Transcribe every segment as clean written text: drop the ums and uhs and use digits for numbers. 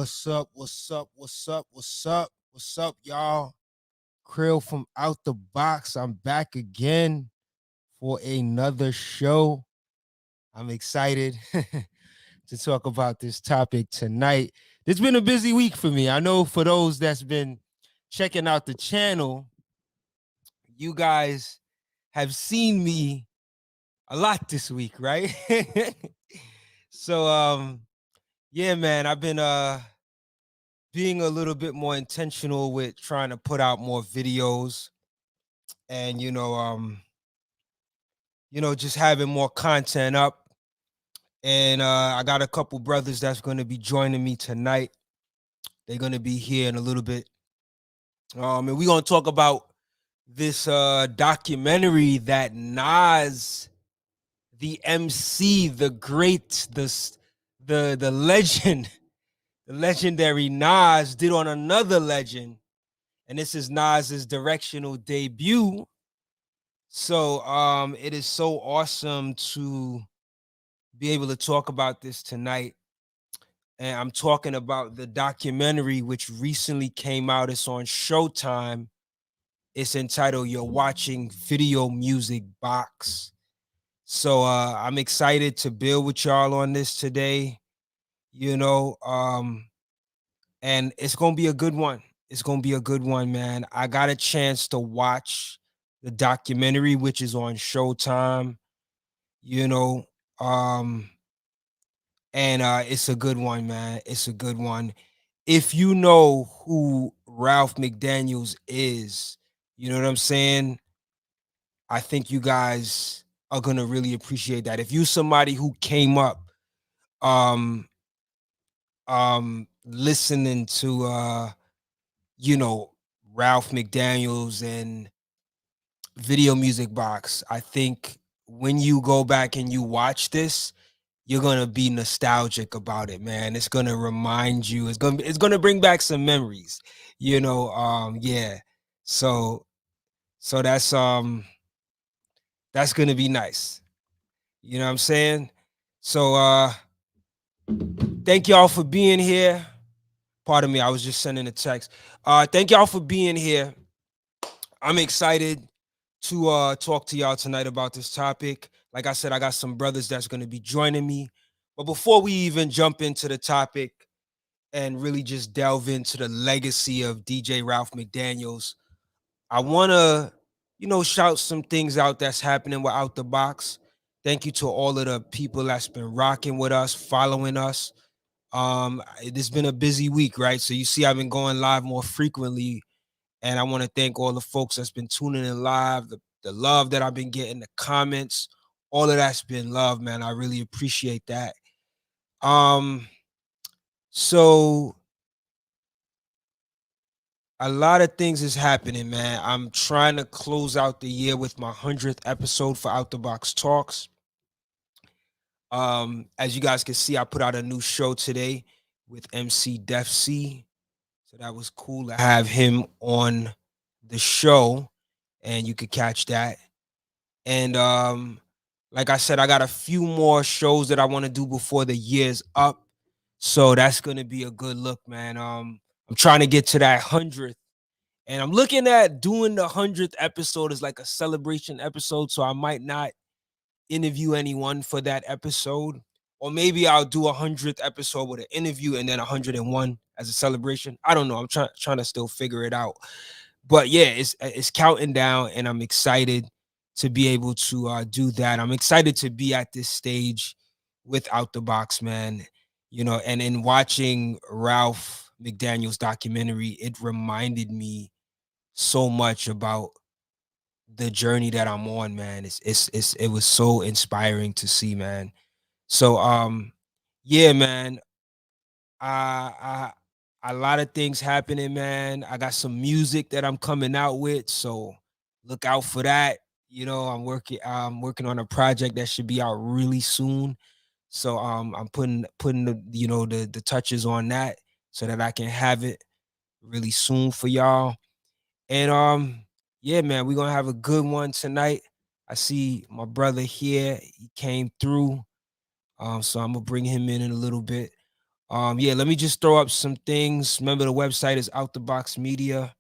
What's up? What's up? What's up? What's up? What's up, y'all? Krill from Out the Box. I'm back again for another show. I'm excited to talk about this topic tonight. It's been a busy week for me. I know for those that's been checking out the channel, you guys have seen me a lot this week, right? So yeah, man, I've been being a little bit more intentional with trying to put out more videos and just having more content up. And I got a couple brothers that's going to be joining me tonight. They're going to be here in a little bit. And we're going to talk about this documentary that Nas, the MC, the great, the legend, the legendary Nas did on another legend. And this is Nas's directional debut. So it is so awesome to be able to talk about this tonight. And I'm talking about the documentary which recently came out. It's on Showtime. It's entitled You're Watching Video Music Box. So I'm excited to build with y'all on this today, and it's going to be a good one. It's going to be a good one, man. I got a chance to watch the documentary, which is on Showtime, you know, um, and it's a good one, man. It's a good one. If you know who Ralph McDaniels is, you know what I'm saying? I think you guys are gonna really appreciate that. If you somebody who came up um listening to you know Ralph McDaniels and Video Music Box, I think when you go back and you watch this, you're gonna be nostalgic about it, man. It's gonna remind you. It's gonna bring back some memories, Yeah. So so that's gonna be nice. You know what I'm saying? So thank y'all for being here. Pardon me, I was just sending a text. Thank y'all for being here. I'm excited to talk to y'all tonight about this topic. Like I said, I got some brothers that's going to be joining me. But before we even jump into the topic and really just delve into the legacy of DJ Ralph McDaniels, I want to, shout some things out that's happening with Out the Box. Thank you to all of the people that's been rocking with us, following us. It's been a busy week, right? So you see, I've been going live more frequently, and I want to thank all the folks that's been tuning in live, the love that I've been getting, the comments, all of that's been love, man. I really appreciate that. So a lot of things is happening, man. I'm trying to close out the year with my 100th episode for Out the Box Talks. As you guys can see, I put out a new show today with MC Def C. So that was cool to have him on the show, and you could catch that. And like I said, I got a few more shows that I want to do before the year's up. So that's gonna be a good look, man. I'm trying to get to that 100th. And I'm looking at doing the 100th episode as like a celebration episode. So I might not interview anyone for that episode. Or maybe I'll do 100th episode with an interview and then 101 as a celebration. I don't know. I'm trying to still figure it out. But yeah, it's counting down, and I'm excited to be able to do that. I'm excited to be at this stage without the box, man. And in watching Ralph McDaniels documentary, it reminded me so much about the journey that I'm on, man. It was so inspiring to see, man. So yeah, man. I a lot of things happening, man. I got some music that I'm coming out with, so look out for that. I'm working on a project that should be out really soon. So I'm putting the touches on that so that I can have it really soon for y'all. And yeah, man, we're gonna have a good one tonight. I see my brother here, he came through. So I'm gonna bring him in a little bit. Yeah, let me just throw up some things. Remember, the website is Out the Box Media.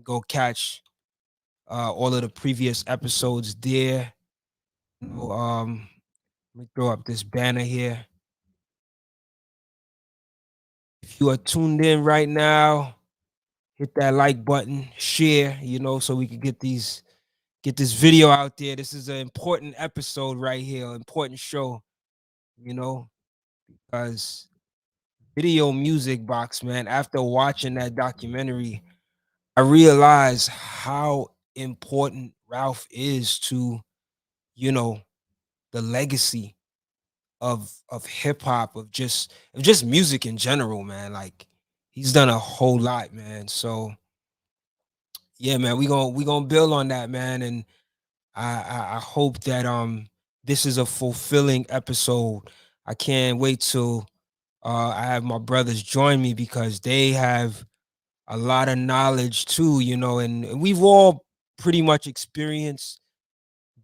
Go catch all of the previous episodes there. Let me throw up this banner here. If you are tuned in right now, hit that like button, share, so we can get this video out there. This is an important episode right here, important show, because Video Music Box, man, after watching that documentary, I realized how important Ralph is to, you know, the legacy of hip hop, of just music in general, man. Like he's done a whole lot, man. So yeah, man, we gonna build on that, man. And I hope that this is a fulfilling episode. I can't wait till I have my brothers join me because they have a lot of knowledge too, and we've all pretty much experienced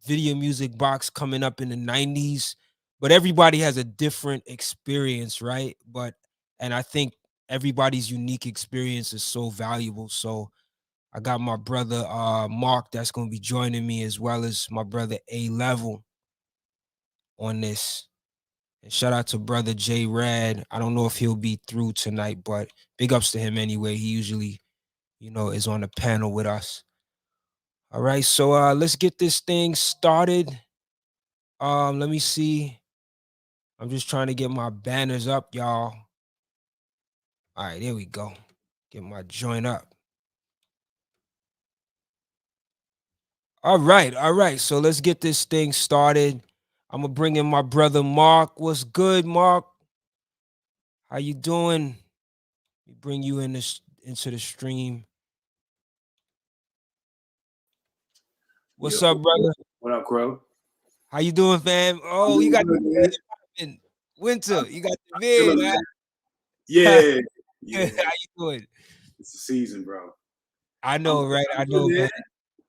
Video Music Box coming up in the 90s, but everybody has a different experience, right? And I think everybody's unique experience is so valuable. So I got my brother Mark that's going to be joining me, as well as my brother A Level on this. And shout out to brother J Rad. I don't know if he'll be through tonight, but big ups to him anyway. He usually, is on the panel with us. All right, so let's get this thing started. Let me see. I'm just trying to get my banners up, y'all. All right, there we go. Get my joint up. All right, all right. So let's get this thing started. I'm gonna bring in my brother Mark. What's good, Mark? How you doing? We bring you into the stream. What's Yo, up, brother? what up, Crow? How you doing, fam? I'm Oh, you doing got the good, man. beard popping. Winter. You got the Chilling, beard, man. huh? Yeah, How yeah. you doing? It's the season, bro. I I'm know, right? I I'm good, know, man. man.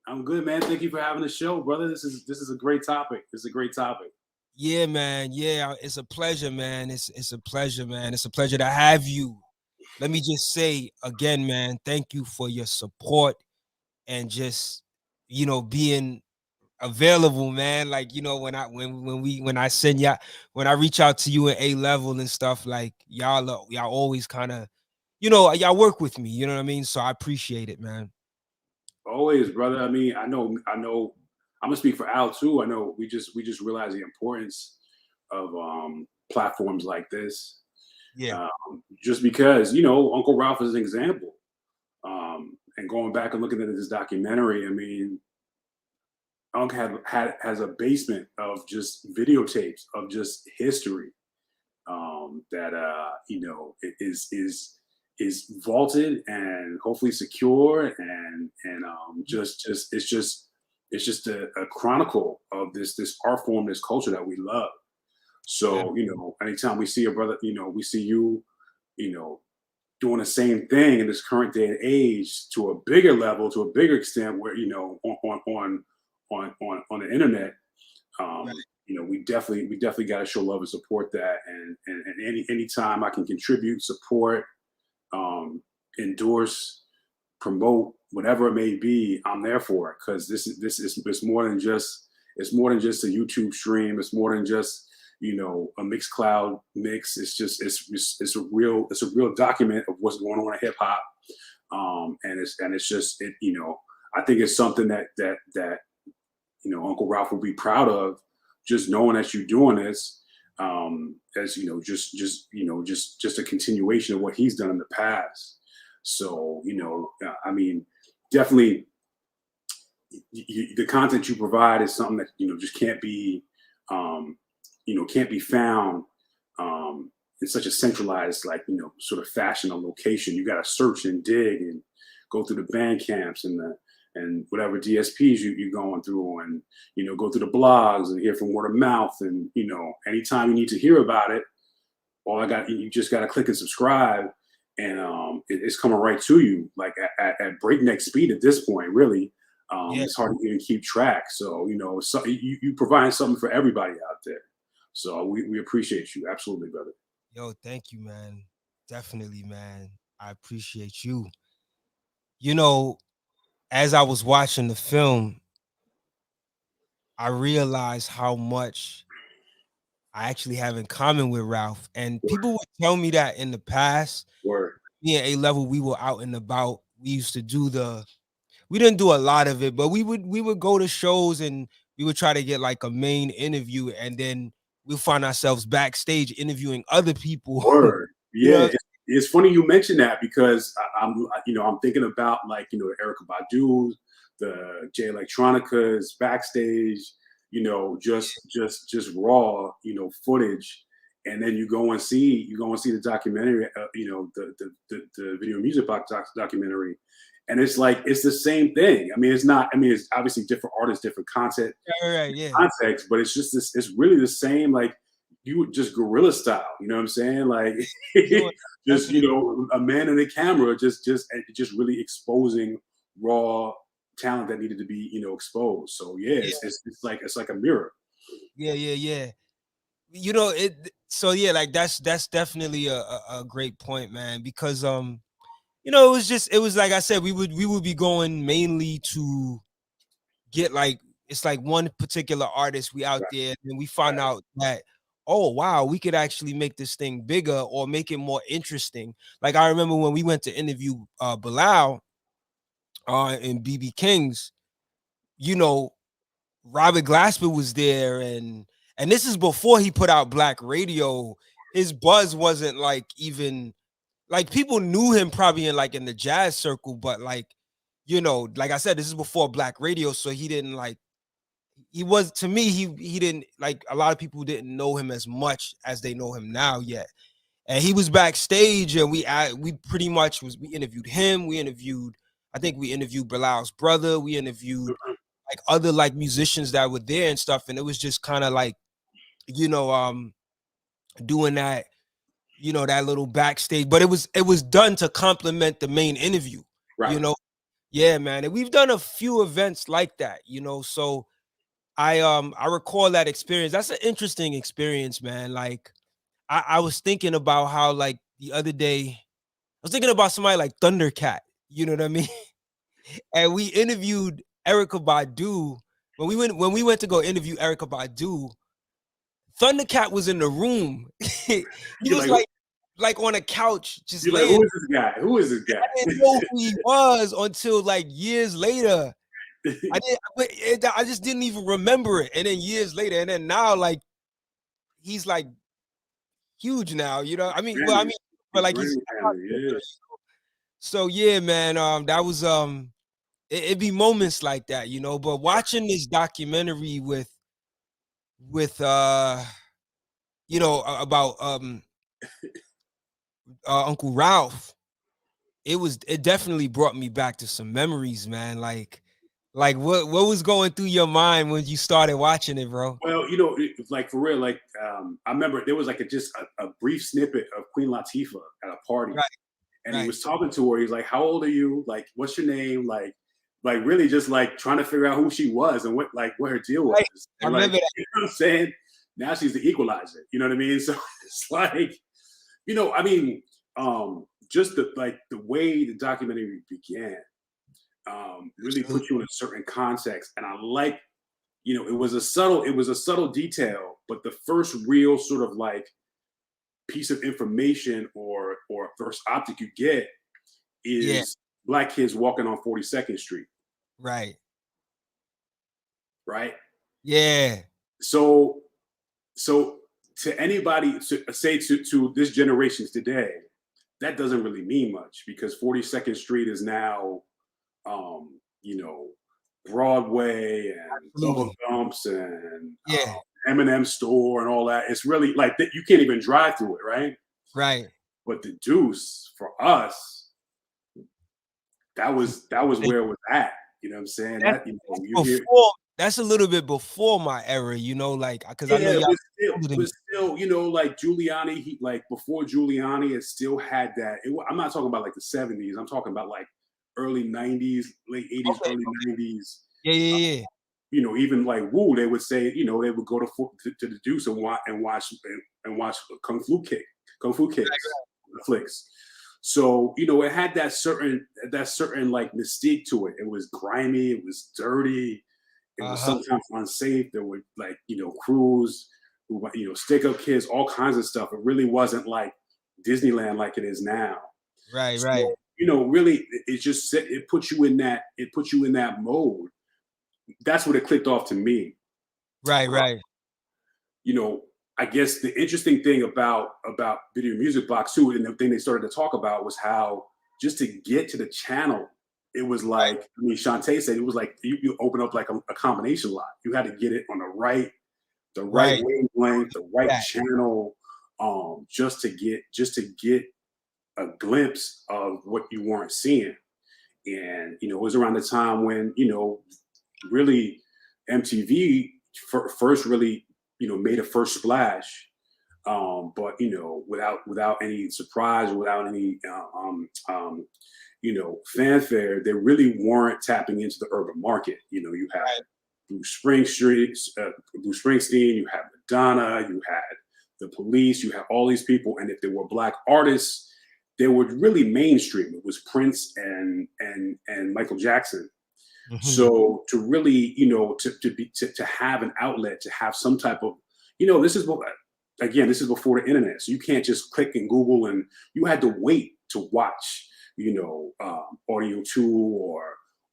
I'm good, man. Thank you for having the show, brother. This is a great topic. This is a great topic. Yeah, man. Yeah, it's a pleasure, man. It's a pleasure, man. It's a pleasure to have you. Let me just say again, man, thank you for your support and just being available, man. Like, when I send y'all when I reach out to you at A Level and stuff, like y'all always kind of, y'all work with me, you know what I mean? So I appreciate it, man. Always, brother. I mean, I know. I'm gonna speak for Al too. I know we just realize the importance of platforms like this. Yeah. Just because Uncle Ralph is an example. And going back and looking at this documentary, I mean, Unc has a basement of just videotapes of just history that is vaulted and hopefully secure and it's just a chronicle of this art form, this culture that we love. Yeah. So anytime we see a brother, we see you, you know, doing the same thing in this current day and age to a bigger level, to a bigger extent, where on the internet, Right. we definitely got to show love and support that. And anytime I can contribute, support, endorse, promote, whatever it may be, I'm there for it, because this is it's more than just a YouTube stream. It's more than just a mixed cloud mix. It's a real document of what's going on in hip hop. And it's just I think it's something that Uncle Ralph will be proud of, just knowing that you're doing this, as just a continuation of what he's done in the past. So I mean, definitely, the content you provide is something that just can't be found in such a centralized, like, sort of fashion or location. You got to search and dig and go through the band camps and whatever DSPs you're going through, and go through the blogs and hear from word of mouth. And anytime you need to hear about it, you just got to click and subscribe, and it's coming right to you, like at breakneck speed at this point, really. Yeah. It's hard to even keep track. So you providing something for everybody out there. So we appreciate you, absolutely, brother. Yo, thank you, man. Definitely, man. I appreciate you. You know, as I was watching the film, I realized how much I actually have in common with Ralph. And Word, people would tell me that in the past, word, me and A Level, we were out and about. We used to do we didn't do a lot of it, but we would go to shows and we would try to get like a main interview, and then we'll find ourselves backstage interviewing other people. word. you Yeah, know, it's funny you mention that because I'm thinking about like the Erica Badu, the Jay Electronica's backstage, just raw footage, and then you go and see the documentary, the video music box documentary, and it's like it's the same thing. I mean, it's not. I mean, it's obviously different artists, different content, right, right, yeah. context, but it's just this. It's really the same. Like you just guerrilla style. You know what I'm saying? Like No, just definitely. a man and a camera, just really exposing raw talent that needed to be exposed. So yeah, Yeah, it's like a mirror. yeah, yeah, yeah. It. So yeah, like that's definitely a great point, man. Because it was like I said, we would be going mainly to get like it's like one particular artist we out Right, there, and we find right, out that, oh wow, we could actually make this thing bigger or make it more interesting. Like I remember when we went to interview Bilal in BB King's, you know, Robert Glasper was there, and this is before he put out Black Radio. His buzz wasn't like even like people knew him probably in the jazz circle, but like, like I said, this is before Black Radio, so he didn't like he was to me he didn't like a lot of people didn't know him as much as they know him now yet. And he was backstage, and we pretty much we interviewed him. I think we interviewed Bilal's brother. We interviewed like other like musicians that were there and stuff, and it was just kind of like you know um doing that that little backstage, but it was done to complement the main interview. you right. know yeah, man, and we've done a few events like that. So I recall that experience. That's an interesting experience, man. Like I was thinking about how like the other day I was thinking about somebody like Thundercat. You know what I mean? And we interviewed Erica Badu. When we went to go interview Erica Badu, Thundercat was in the room. He You're was like, like on a couch just you're like, laying. who is this guy? Who is this I guy? didn't know who he was until like years later. I just didn't even remember it. And then years later, and then now like he's like huge now. I mean, well, I Family. mean, but He's like he's Grammy family. Yeah. so yeah, man. That was it'd be moments like that, But watching this documentary with about Uncle Ralph, it definitely brought me back to some memories, man. Like what was going through your mind when you started watching it, bro? Well, like for real, like I remember there was like just a brief snippet of Queen Latifah at a party, Right, and he right. was talking to her. He's like, "How old are you? Like, what's your name? Like really just like trying to figure out who she was and what her deal Right. was. I And like, remember that. you know what I'm saying? Now she's the equalizer. You know what I mean? So it's like, I mean, just the way the documentary began, really put you in a certain context. And I like, it was a subtle detail, but the first real sort of like piece of information or first optic you get Yeah, is black kids walking on 42nd Street, right. right? Yeah. So so to anybody to say to this generations today, that doesn't really mean much because 42nd Street is now um, you know, Broadway and Bubba Absolutely. Gumps and Yeah. M&M store and all that. It's really like you can't even drive through it, right? Right. But the Deuce for us, that was where it was at. You know what I'm saying? That's That that's you hear, before that's a little bit before my era, like because I know yeah, y'all older than but me. still, like Giuliani, he like before Giuliani, it still had that. I'm not talking about like the 70s. I'm talking about like early 90s, late 80s, Okay. early 90s. Yeah, yeah, yeah. Even like Wu, they would say, they would go to the Deuce and watch kung fu kicks. flicks. So it had that certain like mystique to it. It was grimy, it was dirty, it was Uh-huh. sometimes unsafe. There were like crews who stick up kids, all kinds of stuff. It really wasn't like Disneyland like it is now. Right, right. So really, it puts you in that mode. That's what it clicked off to me. Right, Uh, right. you know, I guess the interesting thing about Video Music Box too, and the thing they started to talk about was how just to get to the channel, it was like, I mean, Shantae said it was like you open up like a combination lock. You had to get it on the right Right. wavelength, the right That. channel, just to get a glimpse of what you weren't seeing. And it was around the time when really MTV first really made a first splash, but without any surprise, without any fanfare, they really weren't tapping into the urban market. You had Right. Bruce Springsteen, Bruce Springsteen, you had Madonna, you had the Police, you had all these people, and if they were black artists, they were really mainstream. It was Prince and Michael Jackson. Hmm. So to really, to have an outlet, to have some type of, this is what, again, this is before the internet. So you can't just click and Google, and you had to wait to watch, Audio 2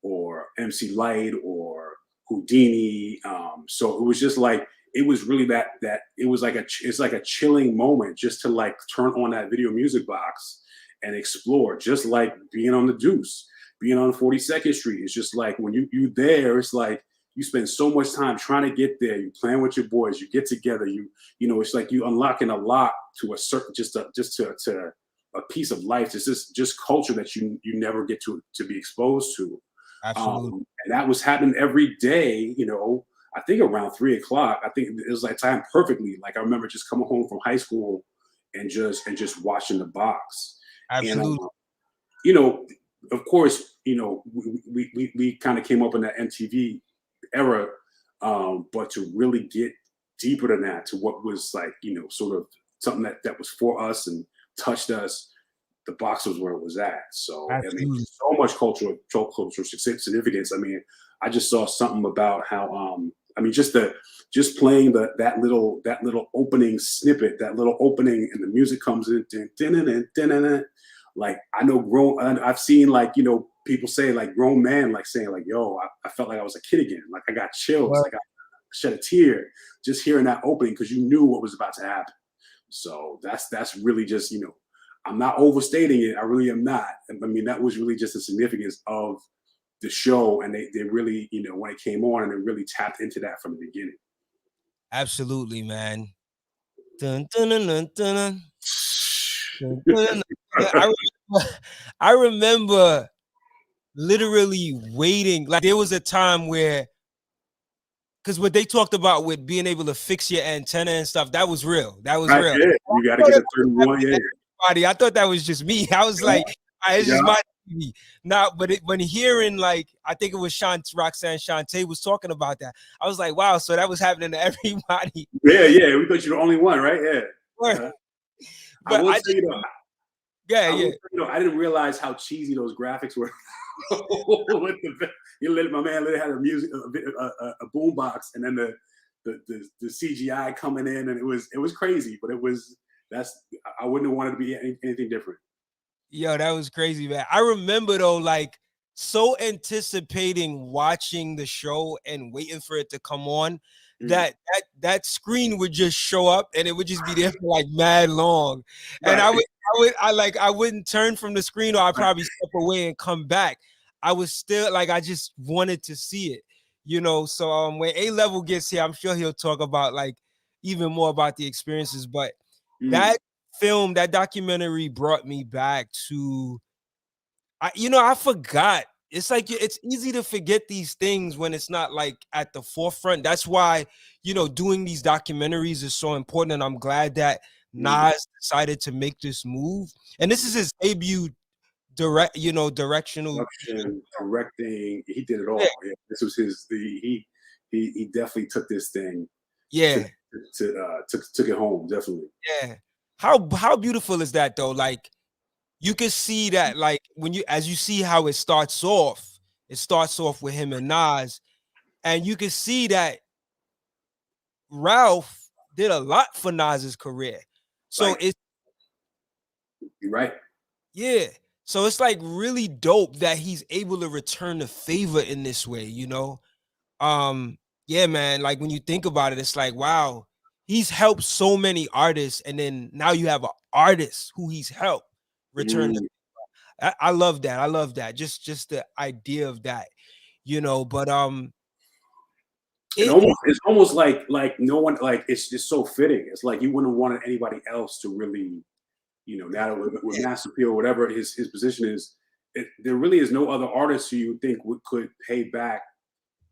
or MC Light or Houdini. So it was just like, it was really that it was like it's like a chilling moment just to like turn on that Video Music Box and explore, just like being on the Deuce, being on 42nd Street. It's just like when you there, it's like you spend so much time trying to get there. You plan with your boys, you get together, it's like you unlocking a lot to a certain to a piece of life. It's just culture that you never get to be exposed to. Absolutely. And that was happening every day, I think around 3 o'clock. I think it was like timed perfectly. Like I remember just coming home from high school and just watching the box. And Absolutely. you know, of course, we kind of came up in that MTV era, but to really get deeper than that, to what was like, sort of something that was for us and touched us, the box was where it was at. So I mean, Absolutely. so much cultural significance. I mean, I just saw something about how I mean, just playing that little opening snippet, that little opening, and the music comes in, like I've seen like people say, like grown man like saying like, yo, I felt like I was a kid again. Like I got chills, Well, like I shed a tear just hearing that opening because you knew what was about to happen. So that's really just I'm not overstating it. I really am not. I mean, that was really just the significance of the show, and they really when it came on, and they really tapped into that from the beginning. absolutely, man. Dun, dun, dun, dun, dun, dun, dun, dun, dun. I remember literally waiting. Like there was a time where, because what they talked about with being able to fix your antenna and stuff, that was real. That was Right, real. yeah, you got to I thought get that a was 31. happening Yeah, to everybody. I thought that was just me. I was like, it's just yeah, my TV. Now, but when hearing like, I think it was Roxanne Shante was talking about that. I was like, wow, so that was happening to everybody. yeah, yeah. We thought you were the only one, right? Yeah. Uh-huh. I But will I tell just, you though, yeah, I will yeah. tell you though, I didn't realize how cheesy those graphics were. With my man literally had a music, a boom box, and then the CGI coming in, and it was crazy, but that's I wouldn't have wanted to be anything different. Yo, that was crazy, man. I remember though, like so anticipating watching the show and waiting for it to come on Mm. that screen would just show up and it would just be there for like mad long. And Right, I wouldn't turn from the screen or I'd right. probably step away and come back. I was still like I just wanted to see it, So when A level gets here, I'm sure he'll talk about like even more about the experiences. But Mm. that that documentary brought me back to I forgot. It's like it's easy to forget these things when it's not like at the forefront. That's why, doing these documentaries is so important. And I'm glad that Mm. Nas decided to make this move. And this is his debut directional. Production, directing, he did it Yeah, all. Yeah, this was he definitely took this thing to yeah, took it home, definitely. yeah. how beautiful is that though? Like you can see that, like when you as you see how it starts off with him and Nas, and you can see that Ralph did a lot for Nas's career. So Like, it's you're right. yeah. So it's like really dope that he's able to return the favor in this way, you know? Um, yeah, man. Like when you think about it, it's like, wow, he's helped so many artists, and then now you have an artist who he's helped return the Mm. I love that. I love that. Just the idea of that, you know. But it It's almost like no one, like it's just so fitting. It's like you wouldn't want anybody else to really, now with yeah, Master P or whatever his position is, there really is no other artist who you think could pay back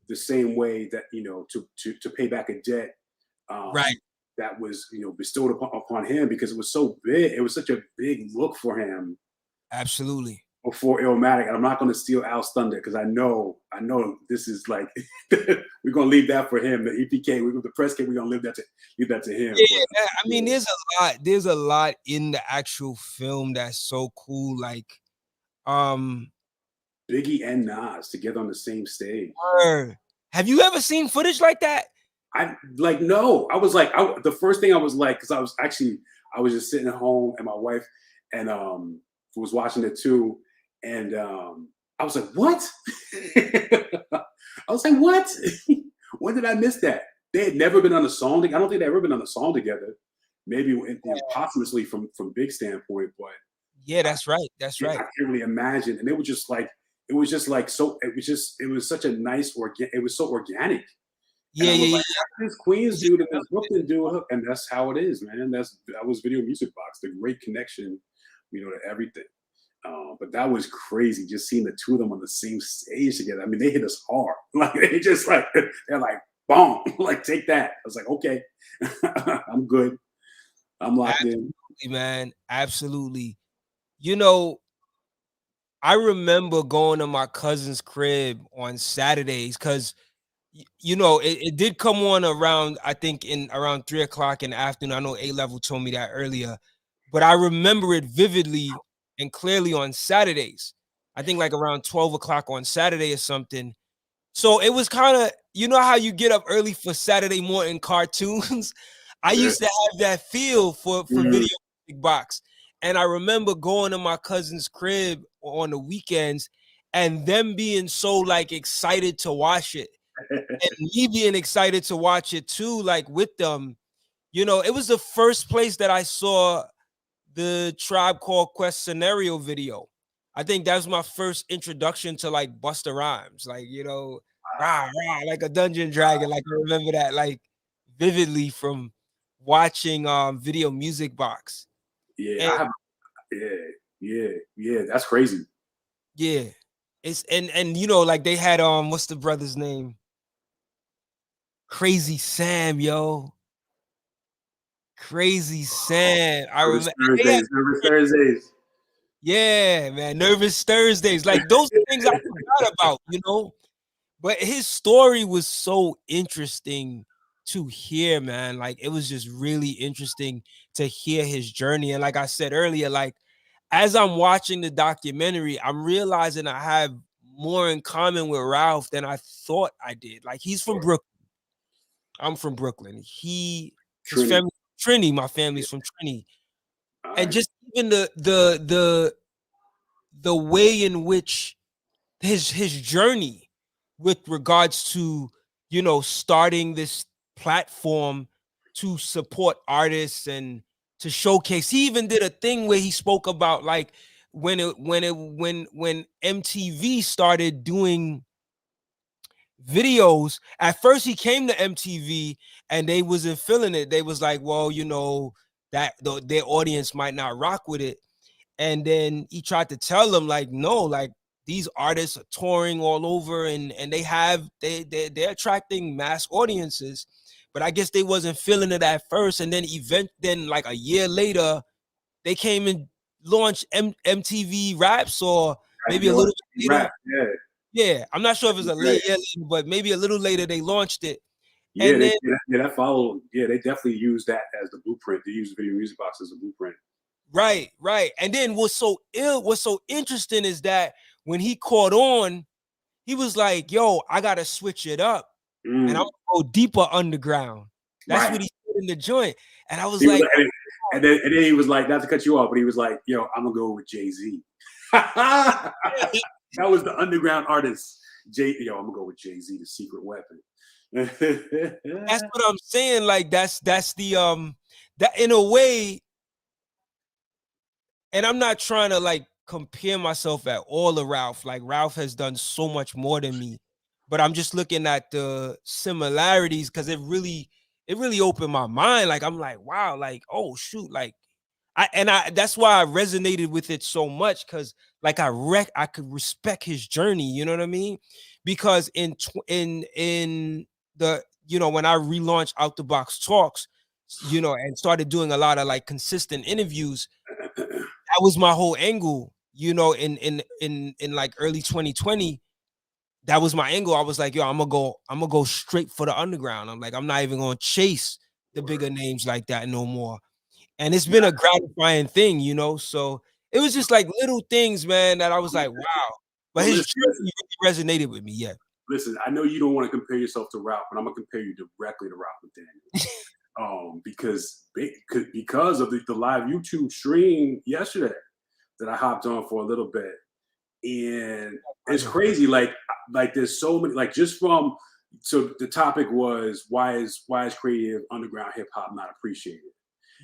the same way that to pay back a debt right. that was bestowed upon him, because it was so big. It was such a big look for him Absolutely. before Illmatic. And I'm not going to steal Al's thunder because I know this is like we're going to leave that for him. The EPK, the press kit, we're going to leave that to him. Yeah, But I mean, there's a lot in the actual film that's so cool. Like, um, Biggie and Nas together on the same stage. have you ever seen footage like that? No. I was like, the first thing I was like, because I was just sitting at home, and my wife and was watching it too, and I was like, what? I was like, what? When did I miss that? They had never been on a song. I don't think they'd ever been on a song together. Maybe posthumously from Big standpoint, but Yeah, that's right. That's yeah, right. I can't really imagine. And it was just like so. It was such a nice It was so organic. And Yeah, I was yeah, like, this Queens yeah. dude and this Brooklyn dude, and that's how it is, man. That was Video Music Box, the great connection, to everything. But that was crazy, just seeing the two of them on the same stage together. I mean, they hit us hard. Like they just like they're like, boom, like take that. I was like, okay, I'm good. I'm locked in. Absolutely, man. Absolutely. You know, I remember going to my cousin's crib on Saturdays because it did come on around, I think in around 3 o'clock in the afternoon. I know A level told me that earlier, but I remember it vividly and clearly on Saturdays. I think like around 12 o'clock on Saturday or something. So it was kind of, you know how you get up early for Saturday morning cartoons? I Yeah. used to have that feel for Mm. Video Music Box. And I remember going to my cousin's crib on the weekends and them being so like excited to watch it. And me being excited to watch it too, like with them. It was the first place that I saw the Tribe Called Quest scenario video. I think that was my first introduction to like Busta Rhymes, like rah rah, like a Dungeon Dragon. Like I remember that like vividly from watching Video Music Box. Yeah, And I have. Yeah, yeah. That's crazy. yeah, it's and like they had what's the brother's name? Crazy Sam, yo. Crazy Sam. I Nervous remember they had Thursdays. Nervous Thursdays. yeah, man, Nervous Thursdays. Like those are things I forgot about. But his story was so interesting to hear, man. Like it was just really interesting to hear his journey. And like I said earlier, like as I'm watching the documentary, I'm realizing I have more in common with Ralph than I thought I did. Like he's from Sure. Brooklyn. I'm from Brooklyn. His Trini. family Trinity, my Yeah. family's from Trinity. All And right. just even the way in which his journey with regards to starting this platform to support artists and to showcase. He even did a thing where he spoke about like when MTV started doing videos. At first he came to MTV and they wasn't feeling it. They was like, well, that their audience might not rock with it. And then he tried to tell them like, no, like these artists are touring all over and they're attracting mass audiences. But I guess they wasn't feeling it at first. And then like a year later, they came and launched MTV Raps, or Right. maybe a Yo, little bit later. rap. Yeah. Yeah, I'm not sure if it's a Right. late year later, but maybe a little later they launched it. Yeah, And then that follow. Yeah, they definitely use that as the blueprint. They use Video Music Box as a blueprint. right. And then what's so interesting is that when he caught on, he was like, "Yo, I gotta switch it up, and I'm Mm, gonna go deeper underground." That's right. what he said in the joint, and I was He was like, like, and then he was like, not to cut you off, but he was like, "Yo, I'm gonna go with Jay-Z." That was the underground artist. Yo, I'm gonna go with Jay-Z, the secret weapon. "That's what I'm saying." Like that's the that in a way, and I'm not trying to like compare myself at all to Ralph. Like Ralph has done so much more than me, but I'm just looking at the similarities because it really opened my mind. Like I'm like, wow, like oh shoot, like I that's why I resonated with it so much because like I could respect his journey. You know what I mean? Because in the when I relaunched Out the Box Talks, and started doing a lot of like consistent interviews, that was my whole angle. In like early 2020, that was my angle. I was like, yo, I'm gonna go straight for the underground. I'm like, I'm not even gonna chase the bigger names like that no more. And it's been a gratifying thing. So it was just like little things, man, that I was like, wow. But Well, his listen, journey really resonated with me. Yeah. listen. I know you don't want to compare yourself to Ralph, but I'm gonna compare you directly to Ralph McDaniels. Because of the live YouTube stream yesterday that I hopped on for a little bit, and it's crazy. Like there's so many. Like just from so the topic was why is creative underground hip hop not appreciated?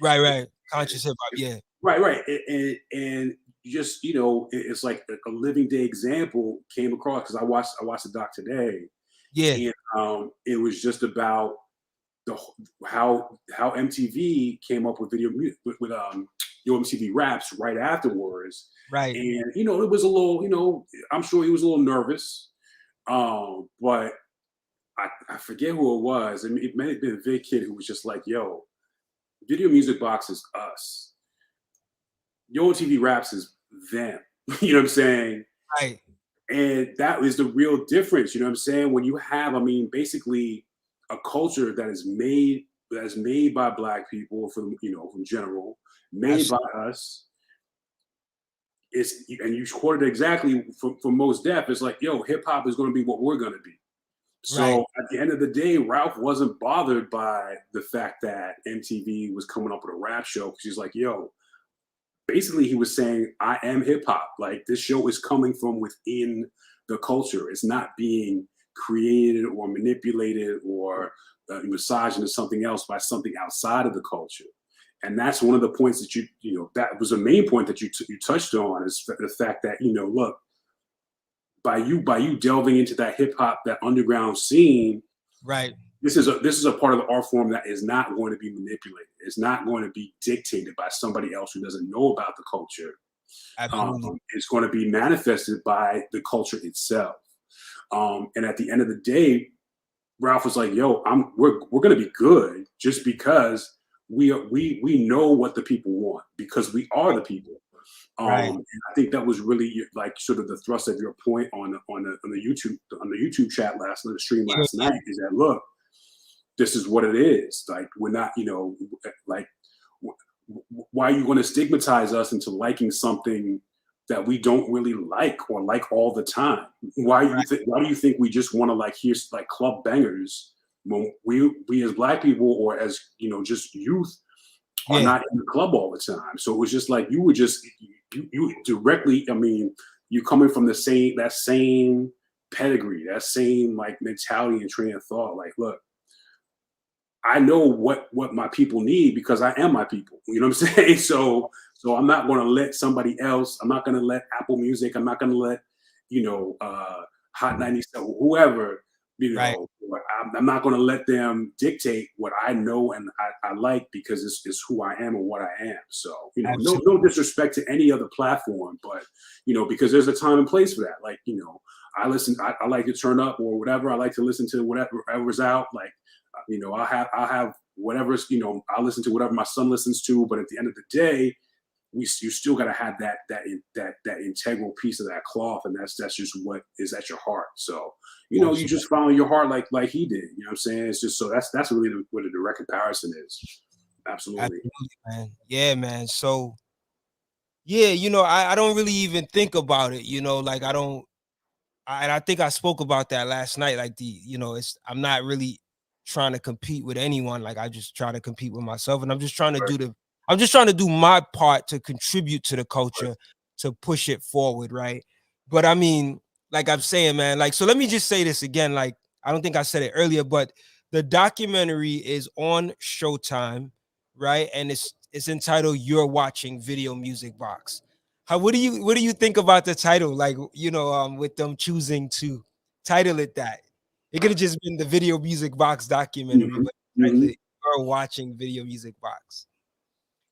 Right. Conscious hip hop. Yeah. Right. And just it's like a living day example came across because I watched the doc today, Yeah. and it was just about the how MTV came up with video with MTV Raps right afterwards, Right. and it was a little I'm sure he was a little nervous, but I forget who it was. I mean, it may have been Vic Kid who was just like, "Yo, Video Music Box is us. Yo MTV Raps is them." You know what I'm saying? Right. And that is the real difference. You know what I'm saying? When you have, I mean, basically a culture that is made by Black people from general, made by Absolutely. us. And you quoted exactly for Most Def. It's like, yo, hip hop is going to be what we're going to be. So Right. at the end of the day, Ralph wasn't bothered by the fact that MTV was coming up with a rap show because he's like, yo, basically he was saying, I am hip hop. Like this show is coming from within the culture. It's not being created or manipulated or massaged into something else by something outside of the culture. And that's one of the points that that was a main point that you touched on is the fact that look, by you delving into that hip hop, that underground scene, Right. this is a part of the art form that is not going to be manipulated. It's not going to be dictated by somebody else who doesn't know about the culture. Absolutely. It's going to be manifested by the culture itself. And at the end of the day, Ralph was like, "Yo, we're going to be good just because we know what the people want because we are the people." Right. And I think that was really like sort of the thrust of your point on the YouTube chat the stream Yeah. last night is that look, this is what it is. Like we're not, like why are you going to stigmatize us into liking something that we don't really like or like all the time? Right. Why do you think we just want to like hear like club bangers when we as Black people or as just youth are Yeah. not in the club all the time? So it was just like you directly. I mean, you coming from that same pedigree, that same like mentality and train of thought. Like, look, I know what my people need because I am my people. You know what I'm saying? So I'm not going to let somebody else. I'm not going to let Apple Music. I'm not going to let Hot 97, whoever. Right. I'm not going to let them dictate what I know and I like because it's who I am and what I am. So no Absolutely. disrespect to any other platform, but because there's a time and place for that. Like I listen. I like to turn up or whatever. I like to listen to whatever's out. Like I'll have whatever's I'll listen to whatever my son listens to. But at the end of the day, you still got to have that integral piece of that cloth, and that's just what is at your heart. So you Absolutely. just follow your heart like he did. You know what I'm saying? It's just so that's really what a direct comparison is. Absolutely. Absolutely, man. Yeah, man. So yeah, I don't really even think about it, like I don't and I think I spoke about that last night. Like I'm not really trying to compete with anyone. Like I just try to compete with myself, and Right. I'm just trying to do my part to contribute to the culture, to push it forward, right? But I mean, like I'm saying, man, like so. Let me just say this again. Like I don't think I said it earlier, but the documentary is on Showtime, right? And it's entitled "You're Watching Video Music Box." What do you think about the title? Like, with them choosing to title it that. It could have just been the Video Music Box documentary, Hmm. but title Hmm. it You're Watching Video Music Box.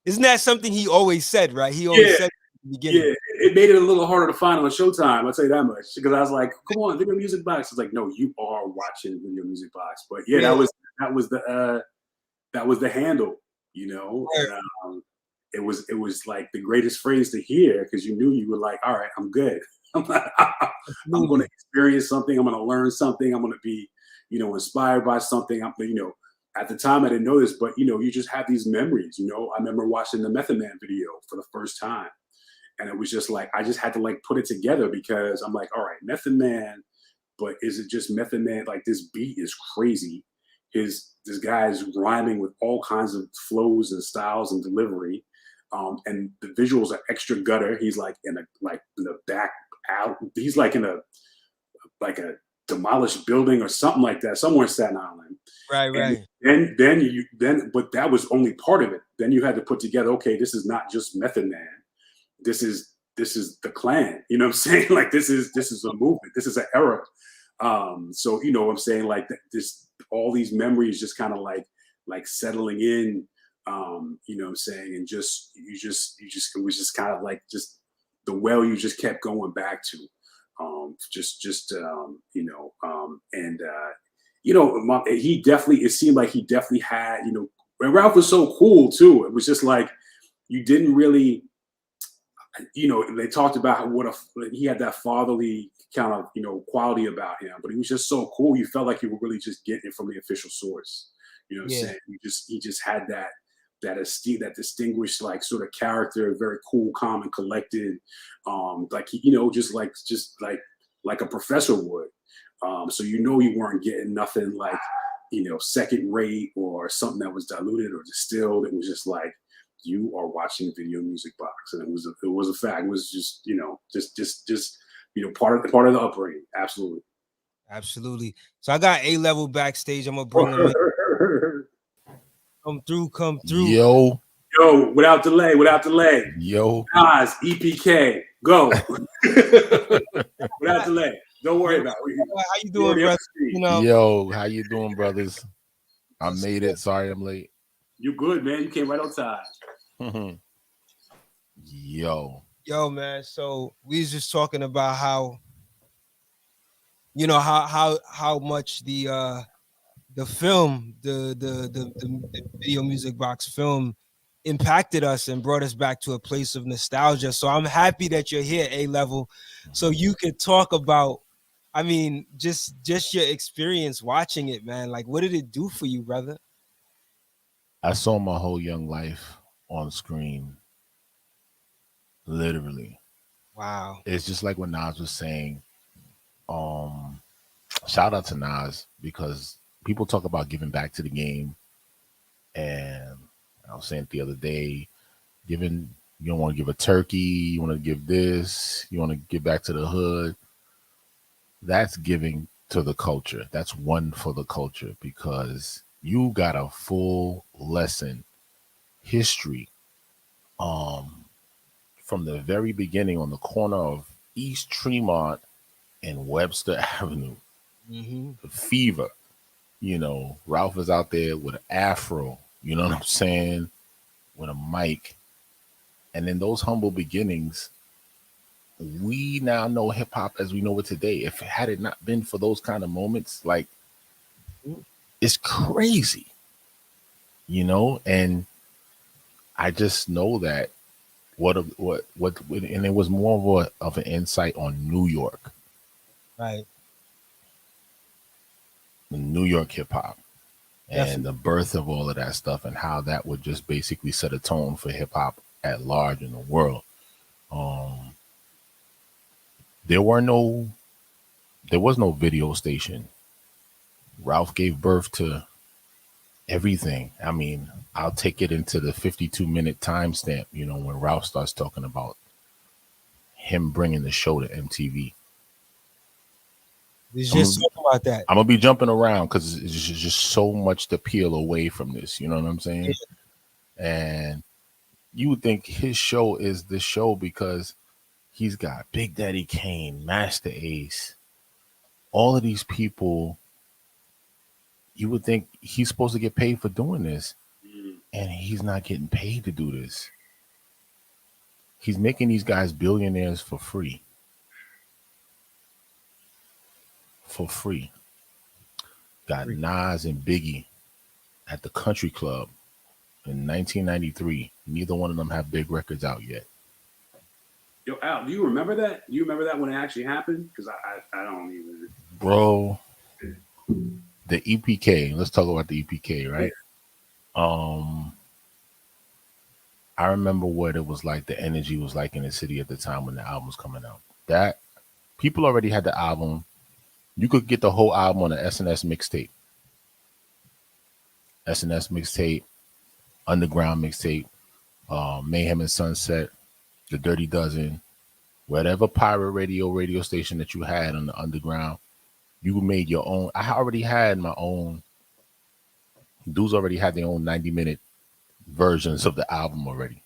Isn't that something he always said, right? He always Yeah. said in the Yeah, beginning. it made it a little harder to find on Showtime. I'll tell you that much because I was like, "Come on, Video Music Box." It's like, no, you are watching Video Music Box. But yeah, Yeah, that was the handle, word, and it was like the greatest phrase to hear because you knew you were like, "All right, I'm good. I'm going to absolutely. experience something. I'm going to learn something. I'm going to be, inspired by something." At the time I didn't know this, but you just have these memories. I remember watching the Method Man video for the first time, and it was just like I just had to like put it together because I'm like, all right, Method Man, but is it just Method Man? Like this beat is crazy. This guy is rhyming with all kinds of flows and styles and delivery, and the visuals are extra gutter. He's like in the back out. He's like a demolished building or something like that, somewhere in Staten Island. Right, And right. but that was only part of it. Then you had to put together, okay, this is not just Method Man, this is the clan. You know what I'm saying? Like this is a movement. This is an era. So what I'm saying, like this, all these memories just kind of like settling in. What I'm saying, and it was just kind of like just the well you just kept going back to. Just and he definitely, it seemed like he definitely had, and Ralph was so cool too. It was just like you didn't really, they talked about he had that fatherly kind of, quality about him, but he was just so cool. You felt like you were really just getting it from the official source. You know what I'm Yeah. saying? He just had that distinguished like sort of character, very cool, calm, and collected. Like he, just like a professor would. So you weren't getting nothing like second rate or something that was diluted or distilled. It was just like you are watching Video Music Box, and it was a fact. It was just just part of the upbringing. Absolutely. Absolutely. So I got A-level backstage. I'm gonna bring them in. Come through, come through. Yo, Yo, without delay. yo, Nas, EPK, go. Without delay. Don't worry Yo, about it. how you We doing, already up brother? to speed. yo, how you doing, brothers? I What's made good? it. Sorry I'm late. You good, man. You came right on time. Yo, Yo, man. So we was just talking about how how much the film, the Video Music Box film impacted us and brought us back to a place of nostalgia. So I'm happy that you're here, A-level, so you could talk about, I mean, just your experience watching it, man. Like, what did it do for you, brother? I saw my whole young life on screen, literally. Wow. It's just like what Nas was saying. Um, Shout out to Nas because people talk about giving back to the game, and I was saying it the other day, giving you don't want to give a turkey, you want to give this, you want to give back to the hood. That's giving to the culture. That's one for the culture because you got a full lesson history um from the very beginning on the corner of East Tremont and Webster Avenue. Mm-hmm. The fever, Ralph is out there with an afro, you know what I'm saying, with a mic. And in those humble beginnings, we now know hip hop as we know it today. If it had it not been for those kind of moments, like it's crazy, and I just know that and it was more of an insight on New York, Right. New York hip hop, and Definitely. the birth of all of that stuff, and how that would just basically set a tone for hip hop at large in the world. Um, there were no, there was no video station. Ralph gave birth to everything. I mean, I'll take it into the 52-minute timestamp. You know, when Ralph starts talking about him bringing the show to MTV. Let's I'm just gonna, talk about that. I'm gonna be jumping around because it's just so much to peel away from this. You know what I'm Yeah. saying? And you would think his show is the show because he's got Big Daddy Kane, Master Ace, all of these people. You would think he's supposed to get paid for doing this, Mm. and he's not getting paid to do this. He's making these guys billionaires for free. For free. Got Free. Nas and Biggie at the Country Club in 1993. Neither one of them have big records out yet. Yo, Al, do you remember that? Do you remember that when it actually happened? Because I don't even. Bro, the EPK, let's talk about the EPK, Yeah. right? Um, I remember what it was like, the energy was like in the city at the time when the album was coming out. That people already had the album. You could get the whole album on the SNS mixtape. SNS mixtape, Underground mixtape, Mayhem and Sunset, The Dirty Dozen, whatever pirate radio station that you had on the Underground, you made your own. I already had my own. Dudes already had their own 90-minute versions of the album already.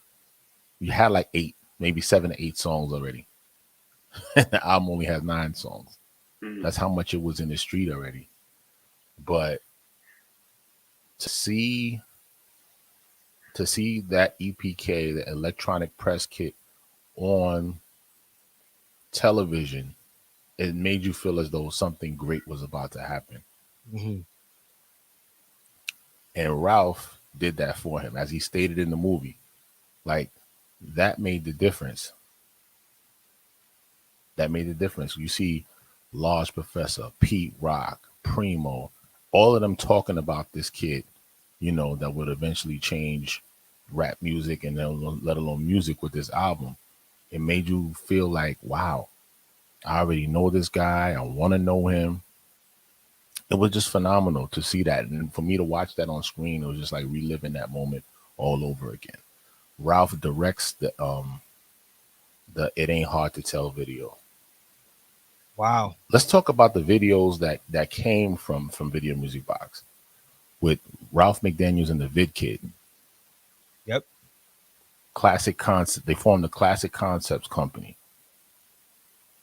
You had like 8, maybe 7 to 8 songs already. The album only has 9 songs. Mm. That's how much it was in the street already. But to see that EPK, the electronic press kit, on television, it made you feel as though something great was about to happen. Hmm. And Ralph did that for him, as he stated in the movie. Like, that made the difference. That made the difference. You see Large Professor, Pete Rock, Primo, all of them talking about this kid, you know, that would eventually change rap music and then let alone music with this album. It made you feel like, wow, I already know this guy. I want to know him. It was just phenomenal to see that. And for me to watch that on screen, it was just like reliving that moment all over again. Ralph directs the It Ain't Hard to Tell video. Wow. Let's talk about the videos that came from Video Music Box with Ralph McDaniels and the Vid Kid. Yep. Classic Concept. They formed the Classic Concepts Company.